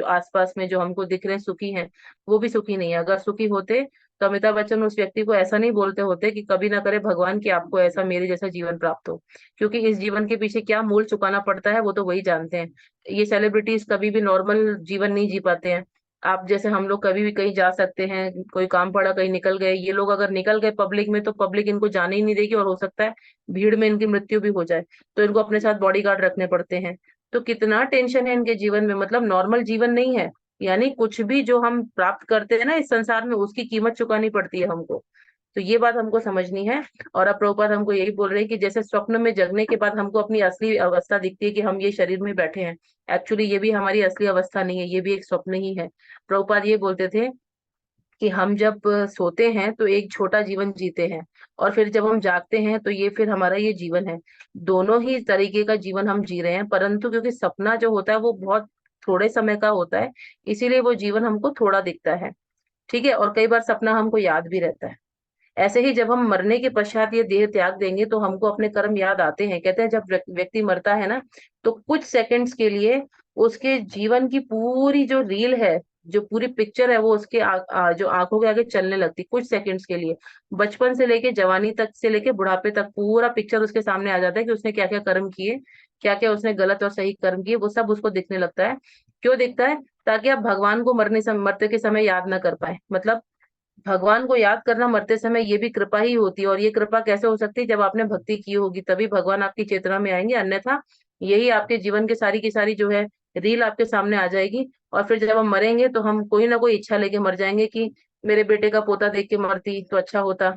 आसपास में जो हमको दिख रहे हैं सुखी हैं, वो भी सुखी नहीं है। अगर सुखी होते तो अमिताभ बच्चन उस व्यक्ति को ऐसा नहीं बोलते होते कि कभी ना करे भगवान कि आपको ऐसा मेरे जैसा जीवन प्राप्त हो। क्योंकि इस जीवन के पीछे क्या मूल्य चुकाना पड़ता है वो तो वही जानते हैं। ये सेलिब्रिटीज कभी भी नॉर्मल जीवन नहीं जी पाते हैं। आप जैसे हम लोग कभी भी कहीं जा सकते हैं, कोई काम पड़ा कहीं निकल गए, ये लोग अगर निकल गए पब्लिक में तो पब्लिक इनको जाने ही नहीं देगी, और हो सकता है भीड़ में इनकी मृत्यु भी हो जाए। तो इनको अपने साथ बॉडीगार्ड रखने पड़ते हैं। तो कितना टेंशन है इनके जीवन में, मतलब नॉर्मल जीवन नहीं है। यानी कुछ भी जो हम प्राप्त करते हैं ना इस संसार में, उसकी कीमत चुकानी पड़ती है हमको। तो ये बात हमको समझनी है। और अब प्रभुपाद हमको यही बोल रहे हैं कि जैसे स्वप्न में जगने के बाद हमको अपनी असली अवस्था दिखती है कि हम ये शरीर में बैठे हैं, एक्चुअली ये भी हमारी असली अवस्था नहीं है, ये भी एक स्वप्न ही है। प्रभुपाद ये बोलते थे कि हम जब सोते हैं तो एक छोटा जीवन जीते हैं, और फिर जब हम जागते हैं तो ये फिर हमारा ये जीवन है। दोनों ही तरीके का जीवन हम जी रहे हैं, परंतु क्योंकि सपना जो होता है वो बहुत थोड़े समय का होता है, इसीलिए वो जीवन हमको थोड़ा दिखता है। ठीक है, और कई बार सपना हमको याद भी रहता है। ऐसे ही जब हम मरने के पश्चात ये देह त्याग देंगे तो हमको अपने कर्म याद आते हैं। कहते हैं जब व्यक्ति मरता है ना, तो कुछ सेकंड्स के लिए उसके जीवन की पूरी जो रील है, जो पूरी पिक्चर है, वो उसके जो आंखों के आगे चलने लगती कुछ सेकंड्स के लिए। बचपन से लेके जवानी तक से लेके बुढ़ापे तक पूरा पिक्चर उसके सामने आ जाता है कि उसने क्या क्या कर्म किए, क्या क्या उसने गलत और सही कर्म किए, वो सब उसको दिखने लगता है। क्यों दिखता है? ताकि आप भगवान को मरते के समय याद ना कर पाए। मतलब भगवान को याद करना मरते समय ये भी कृपा ही होती है। और ये कृपा कैसे हो सकती है? जब आपने भक्ति की होगी तभी भगवान आपकी चेतना में आएंगे, अन्यथा यही आपके जीवन के सारी की सारी जो है रील आपके सामने आ जाएगी। और फिर जब हम मरेंगे तो हम कोई ना कोई इच्छा लेके मर जाएंगे कि मेरे बेटे का पोता देख के मरती तो अच्छा होता।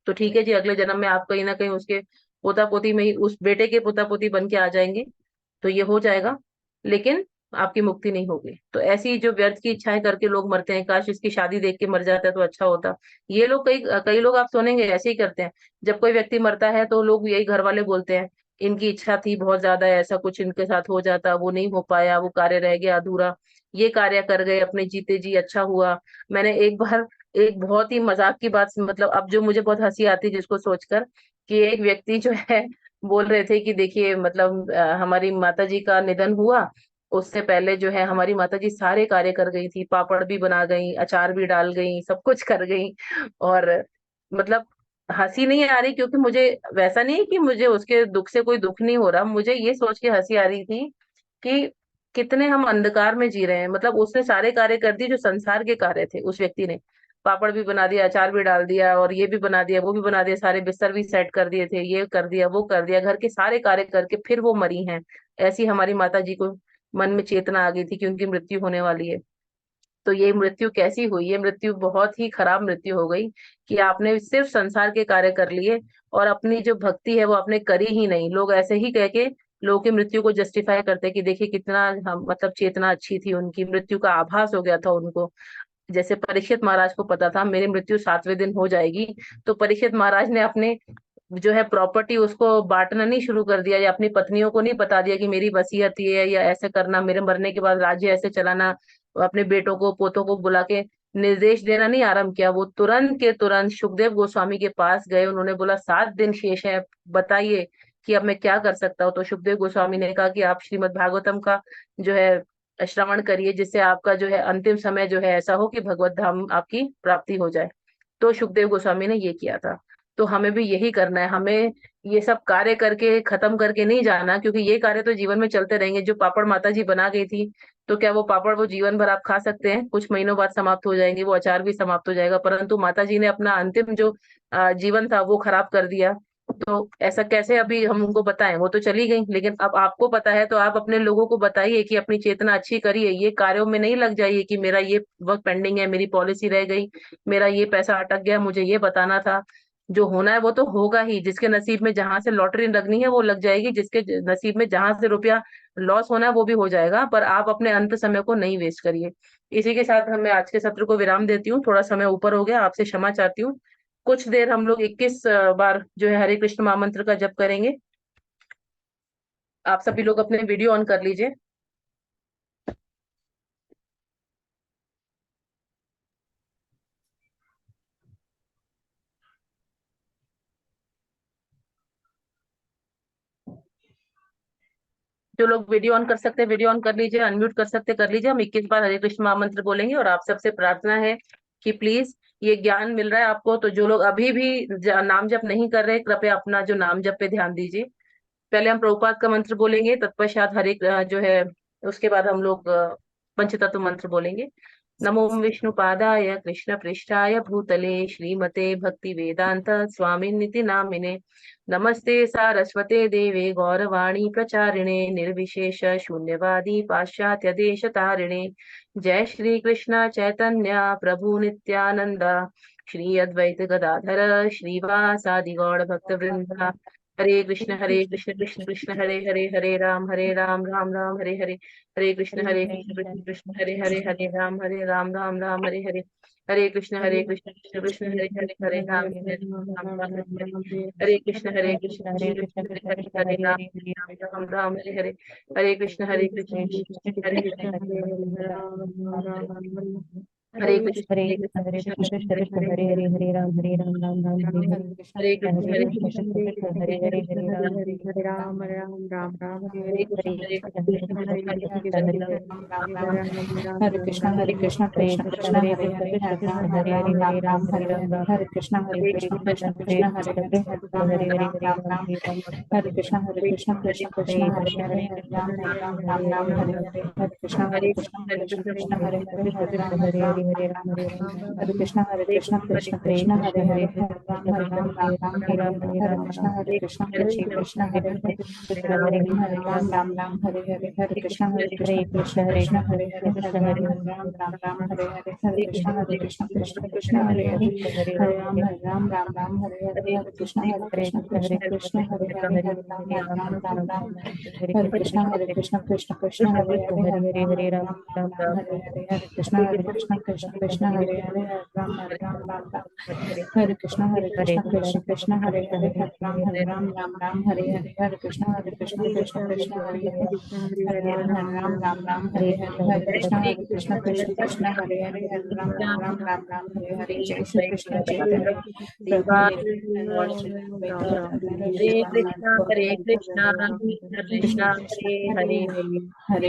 तो ठीक है जी, अगले जन्म में आप कहीं ना कहीं उसके पोता पोती में ही उस बेटे के पोता पोती बन के आ जाएंगे, तो ये हो जाएगा, लेकिन आपकी मुक्ति नहीं होगी। तो ऐसी जो व्यर्थ की इच्छाएं करके लोग मरते हैं, काश इसकी शादी देख के मर जाता तो अच्छा होता। ये लोग कई कई लोग आप सुनेंगे ऐसे ही करते हैं। जब कोई व्यक्ति मरता है तो लोग यही घर वाले बोलते हैं, इनकी इच्छा थी बहुत ज्यादा, ऐसा कुछ इनके साथ हो जाता, वो नहीं हो पाया, वो कार्य रह गया अधूरा, ये कार्य कर गए अपने जीते जी, अच्छा हुआ। मैंने एक बार एक बहुत ही मजाक की बात, मतलब अब जो मुझे बहुत हंसी आती है जिसको सोचकर, कि एक व्यक्ति जो है बोल रहे थे कि देखिए मतलब हमारी माता जी का निधन हुआ, उससे पहले जो है हमारी माता जी सारे कार्य कर गई थी, पापड़ भी बना गई, अचार भी डाल गई, सब कुछ कर गई। और मतलब हंसी नहीं आ रही, क्योंकि मुझे वैसा नहीं कि मुझे उसके दुख से कोई दुख नहीं हो रहा, मुझे ये सोच के हंसी आ रही थी कि कितने हम अंधकार में जी रहे हैं। मतलब उसने सारे कार्य कर दिए जो संसार के कार्य थे, उस व्यक्ति ने पापड़ भी बना दिया, अचार भी डाल दिया, और ये भी बना दिया, वो भी बना दिया, सारे बिस्तर भी सेट कर दिए थे, ये कर दिया, वो कर दिया, घर के सारे कार्य करके फिर वो मरी हैं। ऐसी हमारी माता जी को मन में चेतना आ गई थी कि उनकी मृत्यु होने वाली है। तो ये मृत्यु कैसी हुई? ये मृत्यु बहुत ही खराब मृत्यु हो गई कि आपने सिर्फ संसार के कार्य कर लिए, और अपनी जो भक्ति है वो आपने करी ही नहीं। लोग ऐसे ही कह के लोगों की मृत्यु को जस्टिफाई करते कि देखिए कितना हम मतलब चेतना अच्छी थी, उनकी मृत्यु का आभास हो गया था उनको। जैसे परीक्षित महाराज को पता था मेरी मृत्यु 7वें दिन हो जाएगी, तो परीक्षित महाराज ने अपने जो है प्रॉपर्टी उसको बांटना नहीं शुरू कर दिया, या अपनी पत्नियों को नहीं बता दिया कि मेरी वसीयत ये है, या ऐसे करना, मेरे मरने के बाद राज्य ऐसे चलाना। अपने बेटों को पोतों को बुला के निर्देश देना नहीं आरंभ किया। वो तुरंत के तुरंत सुखदेव गोस्वामी के पास गए, उन्होंने बोला 7 दिन शेष है, बताइए कि अब मैं क्या कर सकता हूँ। तो सुखदेव गोस्वामी ने कहा कि आप श्रीमद् भागवतम का जो है श्रवण करिए, जिससे आपका जो है अंतिम समय जो है ऐसा हो कि भगवत धाम आपकी प्राप्ति हो जाए। तो सुखदेव गोस्वामी ने ये किया था। तो हमें भी यही करना है, हमें ये सब कार्य करके खत्म करके नहीं जाना, क्योंकि ये कार्य तो जीवन में चलते रहेंगे। जो पापड़ माता जी बना गई थी, तो क्या वो पापड़ वो जीवन भर आप खा सकते हैं? कुछ महीनों बाद समाप्त हो जाएंगे, वो अचार भी समाप्त हो जाएगा, परंतु माता जी ने अपना अंतिम जो जीवन था वो खराब कर दिया। तो ऐसा कैसे अभी हम उनको बताएं? वो तो चली गई, लेकिन अब आपको पता है तो आप अपने लोगों को बताइए कि अपनी चेतना अच्छी करिए, ये कार्यों में नहीं लग जाइए कि मेरा ये वर्क पेंडिंग है, मेरी पॉलिसी रह गई, मेरा ये पैसा अटक गया, मुझे ये बताना था। जो होना है वो तो होगा ही, जिसके नसीब में जहां से लॉटरी लगनी है वो लग जाएगी, जिसके नसीब में जहां से रुपया लॉस होना है वो भी हो जाएगा, पर आप अपने अंत समय को नहीं वेस्ट करिए। इसी के साथ मैं आज के सत्र को विराम देती हूँ, थोड़ा समय ऊपर हो गया, आपसे क्षमा चाहती हूँ। कुछ देर हम लोग 21 बार जो है हरे कृष्ण महामंत्र का जप करेंगे। आप सभी लोग अपने वीडियो ऑन कर लीजिए। जो लोग वीडियो ऑन कर सकते हैं वीडियो ऑन कर लीजिए, अनम्यूट कर सकते कर लीजिए। हम 21 बार हरे कृष्ण महामंत्र बोलेंगे, और आप सबसे प्रार्थना है कि प्लीज, ये ज्ञान मिल रहा है आपको, तो जो लोग अभी भी नाम जप नहीं कर रहे, कृपया अपना जो नाम जप पे ध्यान दीजिए। पहले हम प्रभुपाद का मंत्र बोलेंगे, तत्पश्चात हरे जो है उसके बाद हम लोग पंचतत्व मंत्र बोलेंगे। नमो विष्णुपादाय कृष्ण पृष्ठाय भूतले श्रीमते भक्ति वेदांत स्वामिनिति नामिने नमस्ते सारस्वते देवे गौरवाणी प्रचारिणे निर्विशेष शून्यवादी पाश्चात्य देश तारिणे। जय श्री कृष्ण चैतन्य प्रभु नित्यानंद श्री अद्वैत गदाधर श्रीवासादि गौड़ भक्त वृंदा। हरे कृष्ण कृष्ण कृष्ण हरे हरे, हरे राम राम राम हरे हरे। हरे कृष्ण कृष्ण कृष्ण हरे राम राम हरे हरे। हरे कृष्ण कृष्ण कृष्ण हरे राम राम हरे हरे। हरे कृष्ण कृष्ण कृष्ण राम हरे हरे। हरे कृष्ण कृष्ण कृष्ण हरे हरे हरे कृष्ण कृष्ण कृष्ण कृष्ण हरे कृष्ण हरे। हरे हरे, हरे राम राम हरे हरे। हरे हरे कृष्ण कृष्ण कृष्ण कृष्ण हरे हरे, हरे राम हरे हरे राम राम हरे हरे हरे। कृष्ण हरे कृष्ण कृष्ण हरे कृष्ण हरे कृष्ण हरे। कृष्ण हरे हरे। हरे कृष्ण कृष्ण हरे कृष्ण कृष्ण कृष्ण हरे हरे कृष्ण हरे, कृष्ण हरे कृष्ण राम हरे हरे, राम हरे राम राम राम हरे हरे राम हरे। राम। हरे कृष्ण हरे कृष्ण कृष्ण कृष्ण कृष्ण हरे कृष्ण कृष्ण हरे कृष्ण हरे, कृष्ण हरे कृष्ण राम हरे हरे, राम हरे राम राम राम। हरे राम। हरे कृष्ण कृष्ण कृष्ण कृष्ण हरे हरे कृष्ण हरे, हरे हरे कृष्ण राम कृष्ण राम कृष्ण राम हरे राम हरे, हरे हरे राम। हरे। हरे कृष्ण हरे कृष्ण कृष्ण कृष्ण कृष्ण कृष्ण हरे हरे, कृष्ण हरे कृष्ण राम हरे हरे, राम हरे राम राम राम। हरे राम राम राम। हरे कृष्ण कृष्ण कृष्ण हरे कृष्ण कृष्ण हरे हरे हरे, कृष्ण हरे कृष्ण कृष्ण राम हरे राम हरे हरे राम, हरे। हरे हरे राम कृष्ण राम। कृष्ण कृष्ण हरे हरे कृष्ण हरे, कृष्ण कृष्ण हरे हरे हरे, हरे हरे राम राम राम राम। राम हरे हरे। हरे कृष्ण हरे कृष्ण कृष्ण कृष्ण हरे कृष्ण हरे, कृष्ण हरे हरे राम हरे। राम राम हरे हरे। हरे कृष्ण कृष्ण कृष्ण कृष्ण हरे कृष्ण हरे, कृष्ण हरे हरे हरे, हरे। राम राम हरे हरे। हरे हरे कृष्ण कृष्ण कृष्ण कृष्ण हरे कृष्ण हरे, हरे हरे हरे, हरे राम राम राम राम। राम। हरे हरे कृष्ण कृष्ण कृष्ण कृष्ण कृष्ण कृष्ण हरे कृष्ण हरे, हरे हरे हरे, हरे राम राम राम राम। हरे हरे। हरे कृष्ण कृष्ण कृष्ण हरे हरे, हरे राम। हरे कृष्ण कृष्ण कृष्ण हरे हरे, हरे राम हरे हरे। हरे कृष्ण कृष्ण कृष्ण हरे हरे, हरे राम हरे हरे। हरे कृष्ण कृष्ण कृष्ण हरे हरे, हरे राम हरे हरे। जय श्री कृष्ण चैतन्य प्रभु नित्यानंद राम श्री अद्वैत राम गदाधर हरे श्रीवासादि कृष्णा गौर कृष्णा कृष्ण कृष्ण हरे हरे हरे, हरे,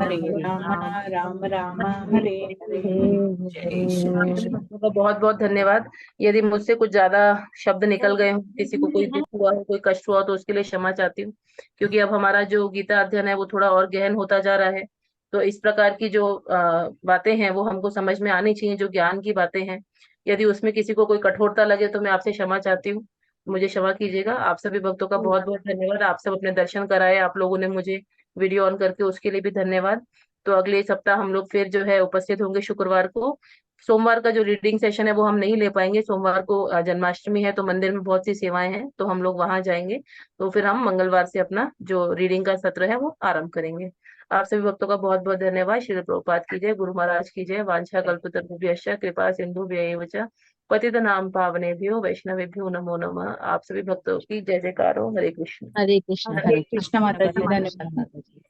हरे हरे राम राम राम हरे हरे। जय श्री आप सभी कृष्ण। भक्तों का बहुत बहुत धन्यवाद। यदि मुझसे कुछ ज्यादा शब्द निकल गए हो, किसी को कोई दुख हुआ हो, कोई कष्ट हुआ हो, तो उसके लिए क्षमा चाहती हूँ। क्योंकि अब हमारा जो गीता अध्ययन है वो थोड़ा और गहन होता जा रहा है। तो इस प्रकार की जो बातें हैं वो हमको समझ में आनी चाहिए, जो ज्ञान की बातें हैं। यदि उसमें किसी को कोई कठोरता लगे तो मैं आपसे क्षमा चाहती हूँ, मुझे क्षमा कीजिएगा। आप सभी भक्तों का बहुत बहुत धन्यवाद। आप सब अपने दर्शन कराए, आप लोगों ने मुझे वीडियो ऑन करके, उसके लिए भी धन्यवाद। तो अगले सप्ताह हम लोग फिर जो है उपस्थित होंगे शुक्रवार को। सोमवार का जो रीडिंग सेशन है वो हम नहीं ले पाएंगे। सोमवार को जन्माष्टमी है, तो मंदिर में बहुत सी सेवाएं हैं, तो हम लोग वहां जाएंगे। तो फिर हम मंगलवार से अपना जो रीडिंग का सत्र है वो आरंभ करेंगे। आप सभी भक्तों का बहुत बहुत धन्यवाद। श्री प्रभुपाद की जय, गुरु महाराज की जय। वांछा कल्पतरुभ्यश्च कृपा सिंधुभ्यैव च पतितनाम पावनेभ्यो वैष्णवेभ्यो नमो नमः। आप सभी भक्तों की जय जयकार हो। हरे कृष्ण। हरे कृष्ण, हरे हरे कृष्ण कृष्ण, माता जी, हरे धन्यवाद कृष्ण। माता जी।